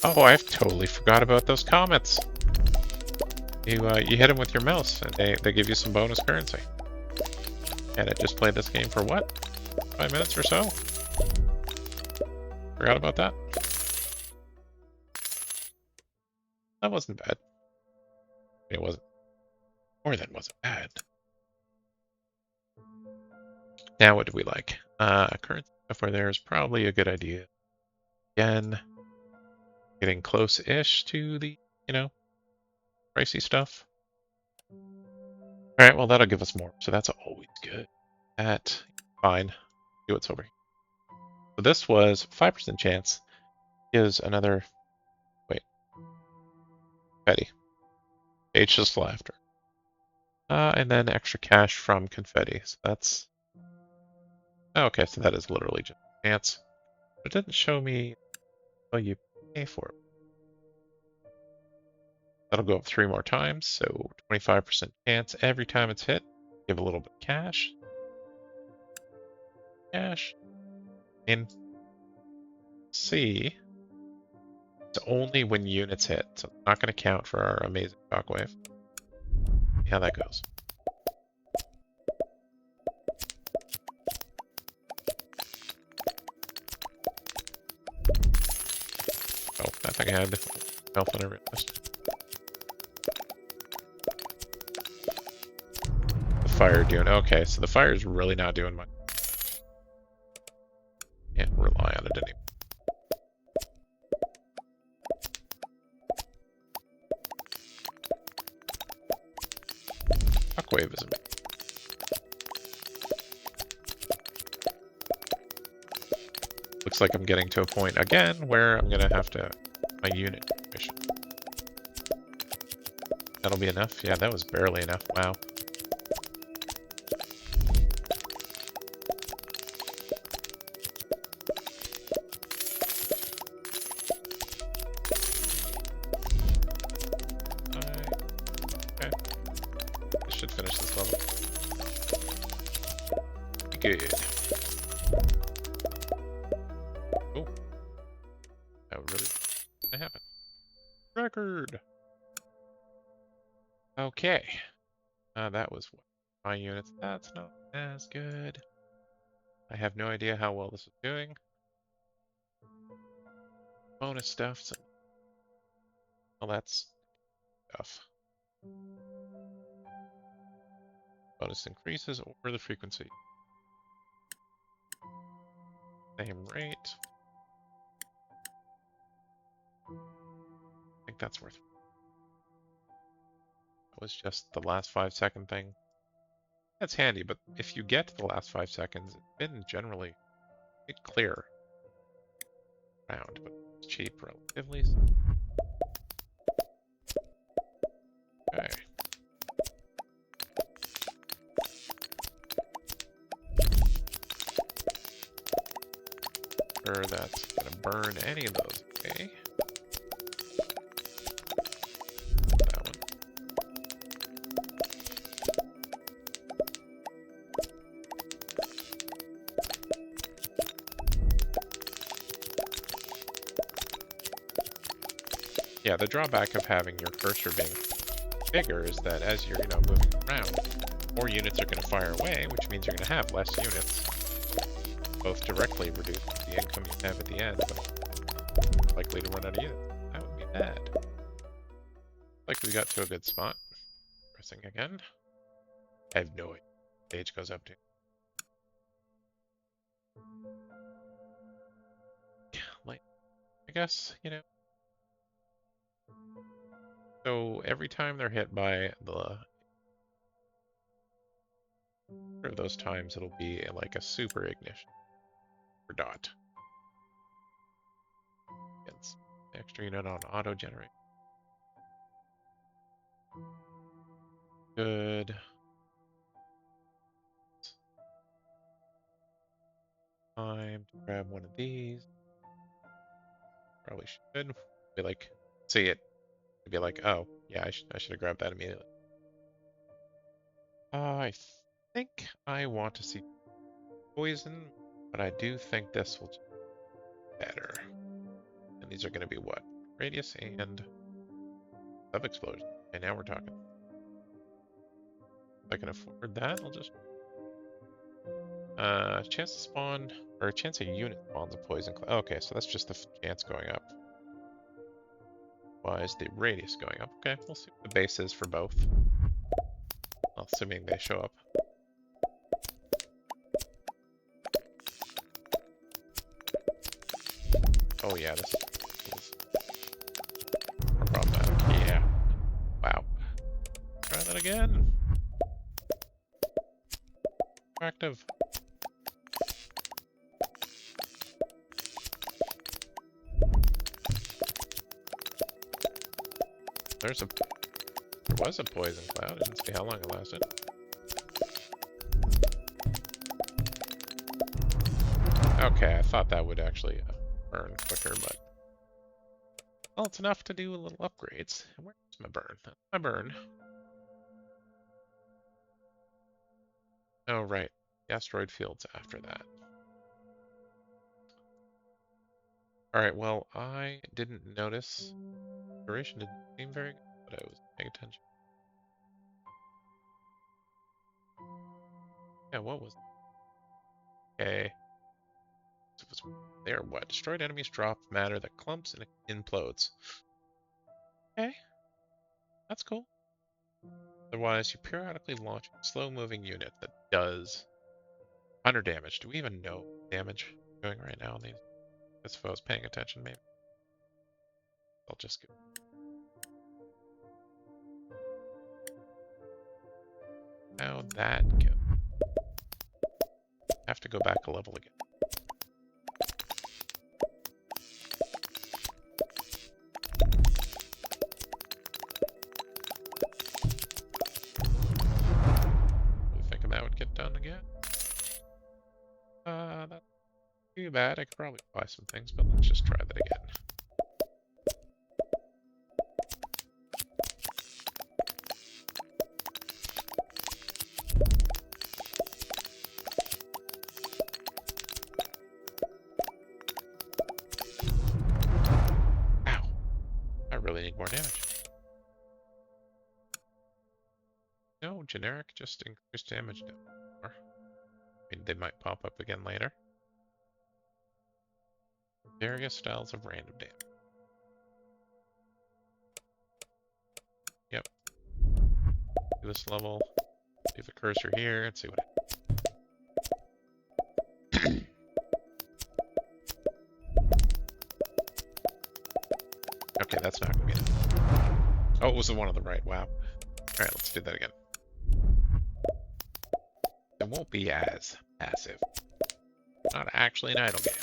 Oh, I totally forgot about those comets. You hit them with your mouse, and they give you some bonus currency. And it just played this game for what? 5 minutes or so? Forgot about that. That wasn't bad. It wasn't. More than wasn't bad. Now what do we like? Currency software there is probably a good idea. Again, getting close-ish to the, pricey stuff. Alright, well that'll give us more, so that's always good. That, fine. See what's over here. So this was 5% chance. Gives another, wait, confetti. Ageless laughter. And then extra cash from confetti, so that's, oh, okay, so that is literally just chance. It didn't show me what you pay for it. That'll go up 3 more times, so 25% chance every time it's hit. Give a little bit of cash. Cash. And see. It's only when units hit, so it's not going to count for our amazing shockwave. See how that goes. Oh, I think I had health on every list. The fire doing okay, so the fire is really not doing much. Can't rely on it anymore. Shockwave is looks like I'm getting to a point again where I'm gonna have to my unit mission. That'll be enough. Yeah, that was barely enough. Wow. Okay. I should finish this level. Good. Oh. That would really happen. Record! Okay. That was my units. That's not as good. I have no idea how well this is doing. Bonus stuff. So... well, that's stuff. Bonus increases or the frequency. Same rate. I think that's worth it. That was just the last 5-second thing. That's handy, but if you get to the last 5 seconds, it's been generally quite clear. around, but it's cheap relatively. Okay. Sure, that's gonna burn any of those. Okay. That one. Yeah, the drawback of having your cursor being bigger is that as you're, moving around, more units are going to fire away, which means you're going to have less units. Both directly reduce the income you have at the end, but likely to run out of units. That would be bad. Like we got to a good spot. Pressing again. I have no idea what stage goes up to. Like, I guess, So every time they're hit by of those times, it'll be like a super ignition or dot. It's extra unit on auto generate. Good. Time to grab one of these. Probably should. Be like, see it. Be like, oh, yeah, I should have grabbed that immediately. I think I want to see poison, but I do think this will be better. And these are going to be what? Radius and sub-explosion. Okay, now we're talking. If I can afford that, I'll just... chance to spawn, or a chance a unit spawns a poison cloud. Okay, so that's just the chance going up. Why is the radius going up? Okay, we'll see what the base is for both. Assuming they show up. Oh yeah, this is more problematic. Yeah. Wow. Try that again. Active. There was a poison cloud. I didn't see how long it lasted. Okay, I thought that would actually burn quicker, but... Well, it's enough to do a little upgrades. Where's my burn? That's my burn. Oh, right. The asteroid field's after that. Alright, well, I didn't notice. Duration didn't seem very good, but I was paying attention. Yeah, what was it? Okay. It was there. What? Destroyed enemies drop matter that clumps and implodes. Okay. That's cool. Otherwise, you periodically launch a slow-moving unit that does 100 damage. Do we even know damage doing right now on these? As if I was paying attention, maybe. I'll just go. How'd that go? Have to go back a level again. Really thinking that would get done again? That's too bad. I could probably buy some things, but let's just try that again. Ow! I really need more damage. No, generic, just increased damage. I mean, they might pop up again later. Various styles of random damage. Yep. Do this level. Leave the cursor here and see what happens. Okay, that's not gonna be enough. Oh, it was the one on the right. Wow. Alright, let's do that again. It won't be as passive. Not actually an idle game.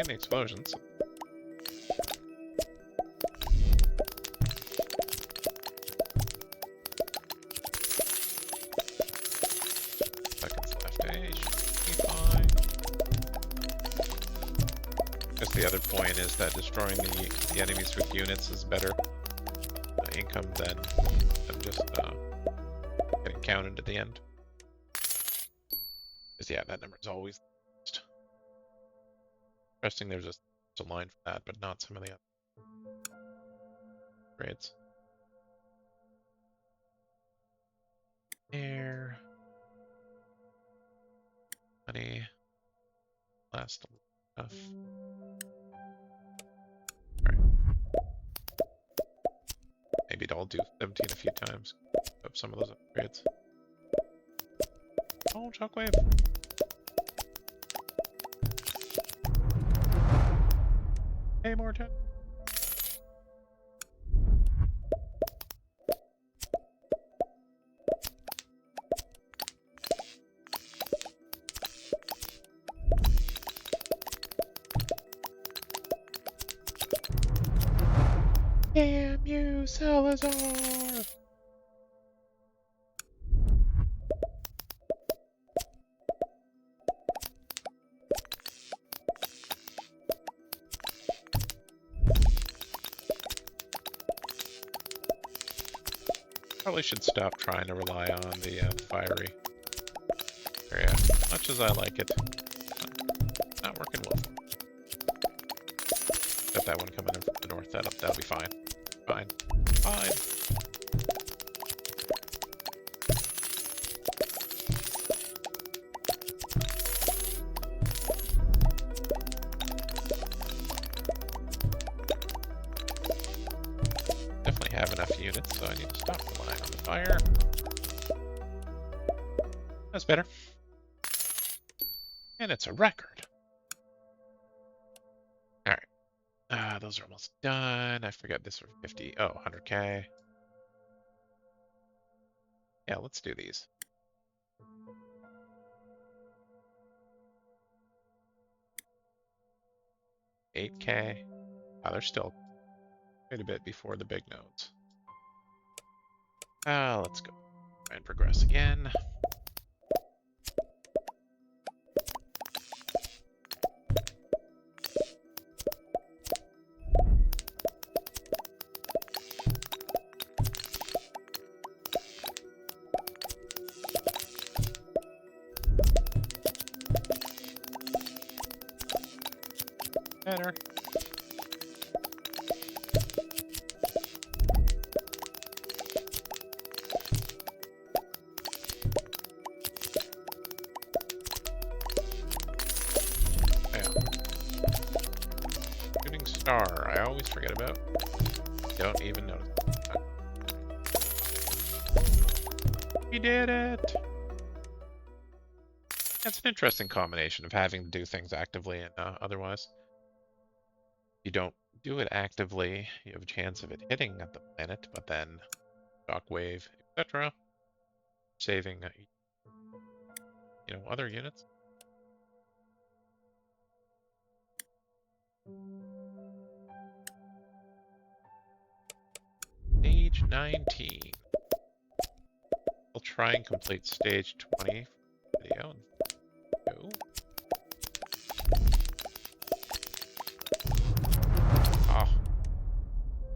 any explosions. Seconds left. Hey, should be fine. Guess the other point is that destroying the enemies with units is better income than just getting counted at the end. Because yeah, that number is always interesting. There's a line for that, but not some of the other grades. Air, money, last stuff. Alright. Maybe I'll do 17 a few times. Up some of those upgrades. Oh, shockwave. Hey, more time. Damn you, Salazar! Probably should stop trying to rely on the fiery area. Much as I like it, not working well for me. Got that one coming in from the north. That'll be fine. Fine. Fine. Definitely have enough units, so I need to stop relying on the fire. That's better. And it's a record. Alright. Those are almost done. I forgot this was 50. Oh, 100k. Yeah, let's do these. $8k. Oh, they're still quite a bit before the big nodes. Let's go and progress again. Better. Shooting star, I always forget about. Don't even notice. We did it! That's an interesting combination of having to do things actively and otherwise. You don't do it actively, you have a chance of it hitting at the planet, but then shockwave, etc. Saving, other units. Stage 19. I'll try and complete stage 20 video. Go.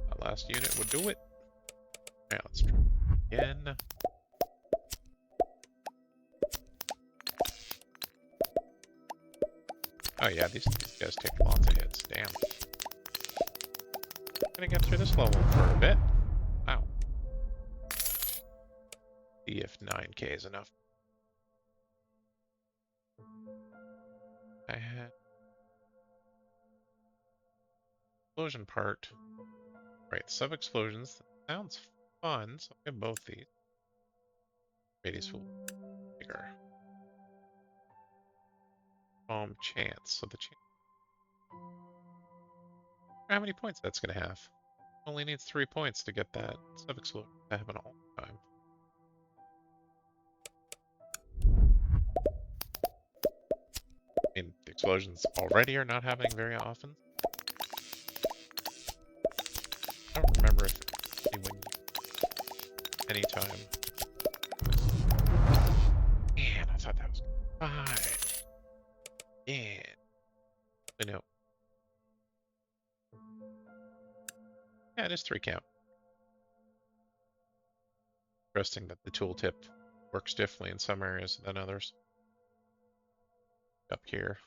That last unit would do it. Now let's try again. Oh yeah, these guys take lots of hits. Damn. I'm gonna get through this level for a bit. Wow. See if 9k is enough. I had explosion part. Right, sub-explosions. Sounds fun, so I'll get both these. Radius will be bigger. Chance. So the chance. How many points that's gonna have? Only needs 3 points to get that sub-explosion to happen all the time. I mean, the Explosions already are not happening very often. I don't remember if anytime. Man, I thought that was 5. Yeah. I know. Yeah, it is 3 count. Interesting that the tooltip works differently in some areas than others. Up here.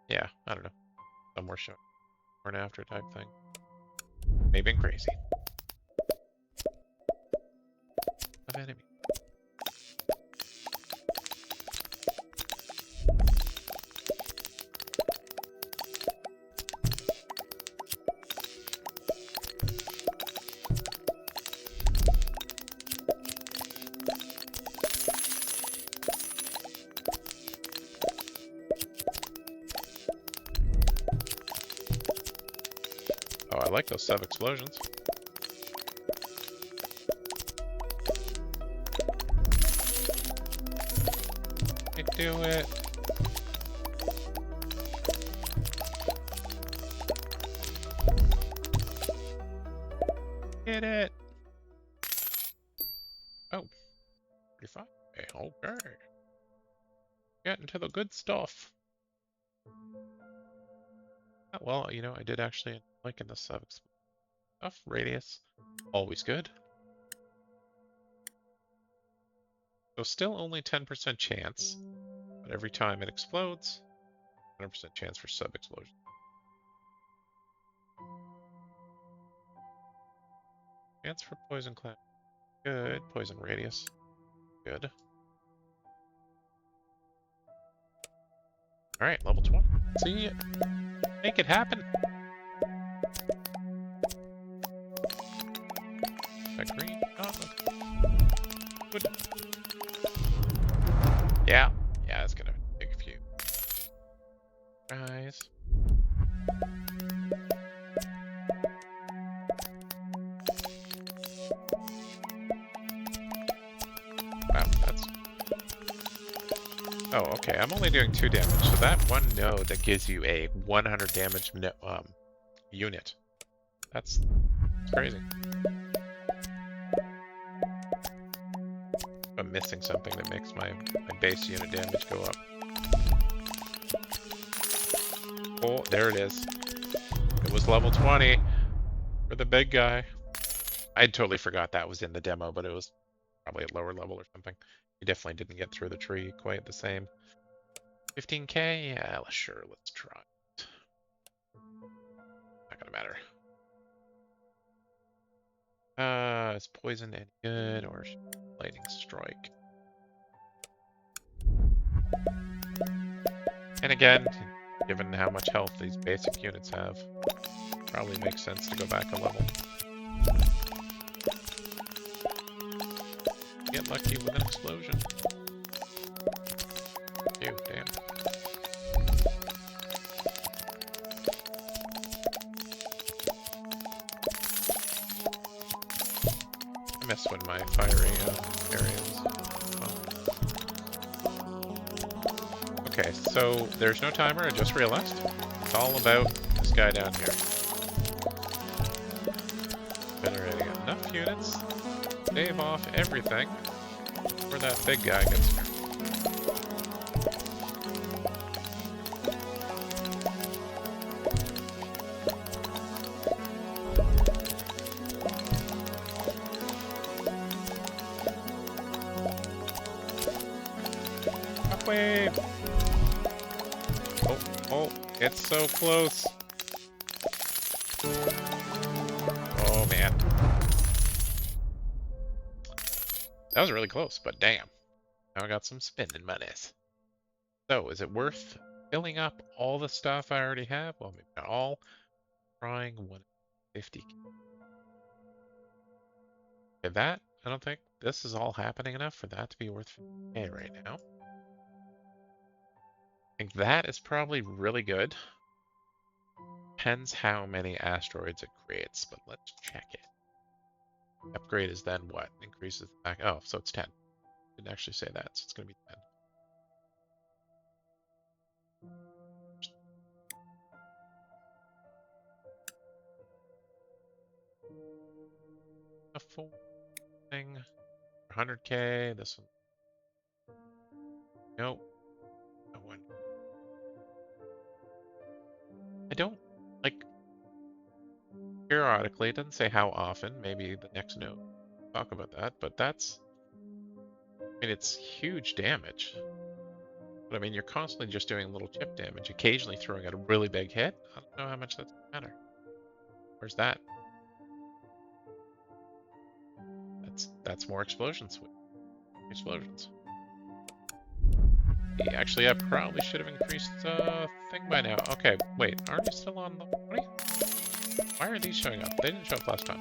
Yeah, I don't know. Somewhere showing before and after type thing. Maybe been crazy. Of enemy. Oh, I like those sub-explosions. I do it. Get it. Oh, 35. Okay. Getting to the good stuff. Well, you know, I did actually like in the sub stuff. Radius, always good. So still only 10% chance, but every time it explodes, 100% chance for sub explosion. Chance for poison cloud, good. Poison radius, good. All right, level 20. See, make it happen. That green, good. Yeah, it's gonna take a few. Guys. Wow, that's... Oh, okay, I'm only doing 2 damage, so that one node that gives you a 100 damage unit. That's crazy. I'm missing something that makes my base unit damage go up. Oh, there it is. It was level 20 for the big guy. I totally forgot that was in the demo, but it was probably at lower level or something. He definitely didn't get through the tree quite the same. 15k? Yeah, sure, let's try it. Not gonna matter. Is poison any good or lightning strike? And again, given how much health these basic units have, probably makes sense to go back a level. Get lucky with an explosion. Ew, damn. I miss when my fiery areas. Oh. Okay, so there's no timer, I just realized. It's all about this guy down here. Generating enough units, save off everything, before that big guy gets here. Wave! Oh, it's so close. Oh man. That was really close, but damn. Now I got some spending monies. So, is it worth filling up all the stuff I already have? Well, maybe not all. Trying 150. Okay, that, I don't think this is all happening enough for that to be worth 50k right now. I think that is probably really good. Depends how many asteroids it creates, but let's check it. Upgrade is then what? Increases the back. Oh, so it's 10. Didn't actually say that, so it's going to be 10. 4 thing. 100K. This one. Nope. No one. I don't like periodically. It doesn't say how often. Maybe the next note. Talk about that, but that's. I mean, it's huge damage. But I mean, you're constantly just doing little chip damage, occasionally throwing out a really big hit. I don't know how much that's gonna matter. Where's that? That's more explosions. Explosions. Actually, I probably should have increased the thing by now. Okay, wait, aren't you still on the 20? Why are these showing up? They didn't show up last time.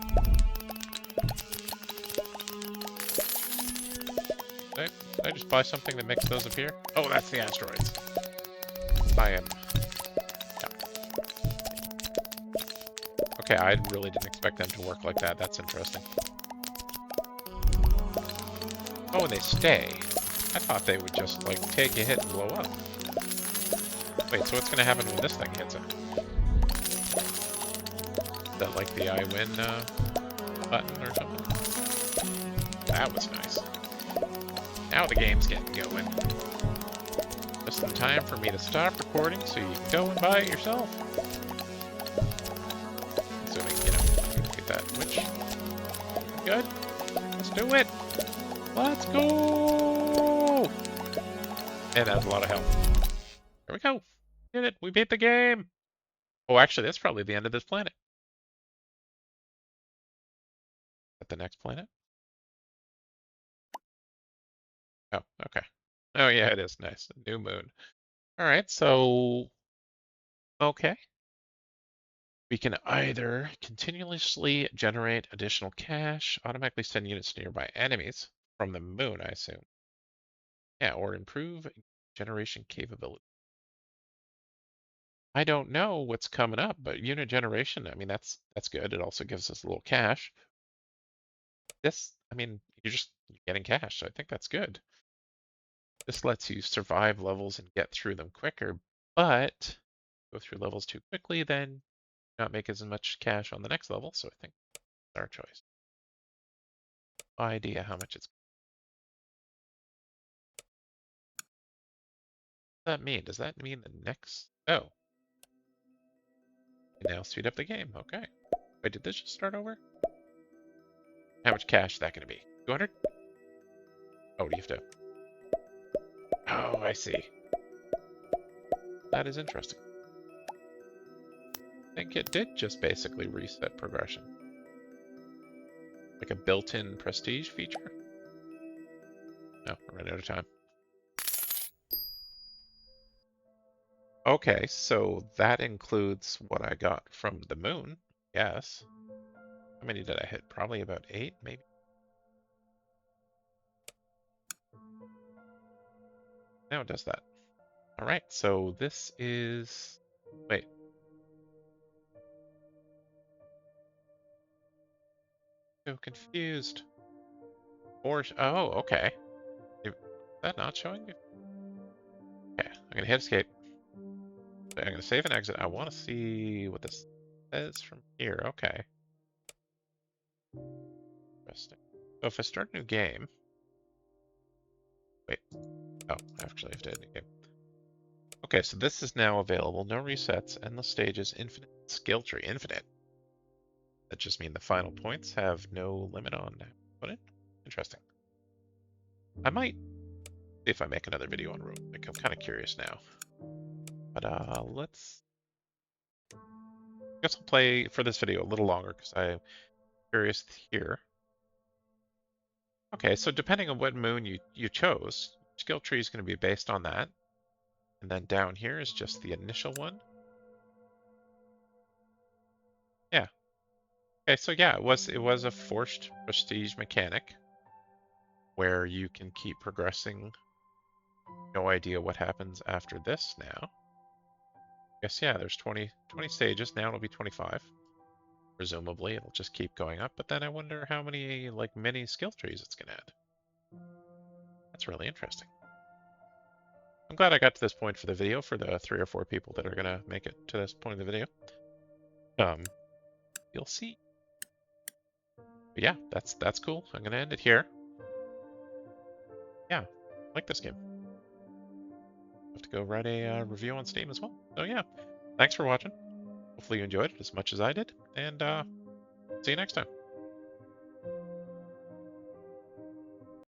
Did I just buy something that makes those appear? Oh, that's the asteroids. I am. Yeah. Okay, I really didn't expect them to work like that. That's interesting. Oh, and they stay. I thought they would just, like, take a hit and blow up. Wait, so what's going to happen when this thing hits it? Is that like the I win button or something? That was nice. Now the game's getting going. Just in time for me to stop recording so you can go and buy it yourself. Assuming, you know, I'm going to get that witch. Good. Let's do it. Let's go! And that's a lot of health. There we go. Did it. We beat the game. Oh, actually, that's probably the end of this planet. At the next planet? Oh, okay. Oh, yeah, it is nice. A new moon. All right, so okay. We can either continuously generate additional cash, automatically send units to nearby enemies from the moon, I assume. Yeah, or improve generation capability. I don't know what's coming up, but unit generation, I mean, that's good. It also gives us a little cash. This, I mean, you're getting cash, so I think that's good. This lets you survive levels and get through them quicker, but go through levels too quickly, then not make as much cash on the next level, so I think that's our choice. No idea how much it's. What does that mean? Does that mean the next? Oh. Now speed up the game. Okay. Wait, did this just start over? How much cash is that going to be? 200? Oh, do you have to? Oh, I see. That is interesting. I think it did just basically reset progression. Like a built-in prestige feature? No, we're running out of time. Okay, so that includes what I got from the moon, yes. How many did I hit? Probably about 8, maybe? No, it does that. All right, so this is... Wait. So confused. Oh, okay. Is that not showing you? Okay, I'm gonna hit escape. I'm gonna save and exit. I want to see what this says from here. Okay. Interesting. So if I start a new game... Wait. Oh, actually I have to hit a new game. Okay, so this is now available. No resets, endless stages, infinite skill tree. Infinite. That just mean the final points have no limit on put it? Interesting. I might see if I make another video on Roguelike. I'm kind of curious now. But let's... I guess I'll play for this video a little longer because I'm curious here. Okay, so depending on what moon you chose, skill tree is going to be based on that. And then down here is just the initial one. Yeah. Okay, so yeah, it was a forced prestige mechanic where you can keep progressing. No idea what happens after this now. Guess yeah, there's 20 stages. Now it'll be 25. Presumably it'll just keep going up, but then I wonder how many like mini skill trees it's gonna add. That's really interesting. I'm glad I got to this point for the video for the 3 or 4 people that are gonna make it to this point of the video. You'll see. But yeah, that's cool. I'm gonna end it here. Yeah, I like this game. Have to go write a review on Steam as well. So yeah, thanks for watching. Hopefully you enjoyed it as much as I did, and see you next time.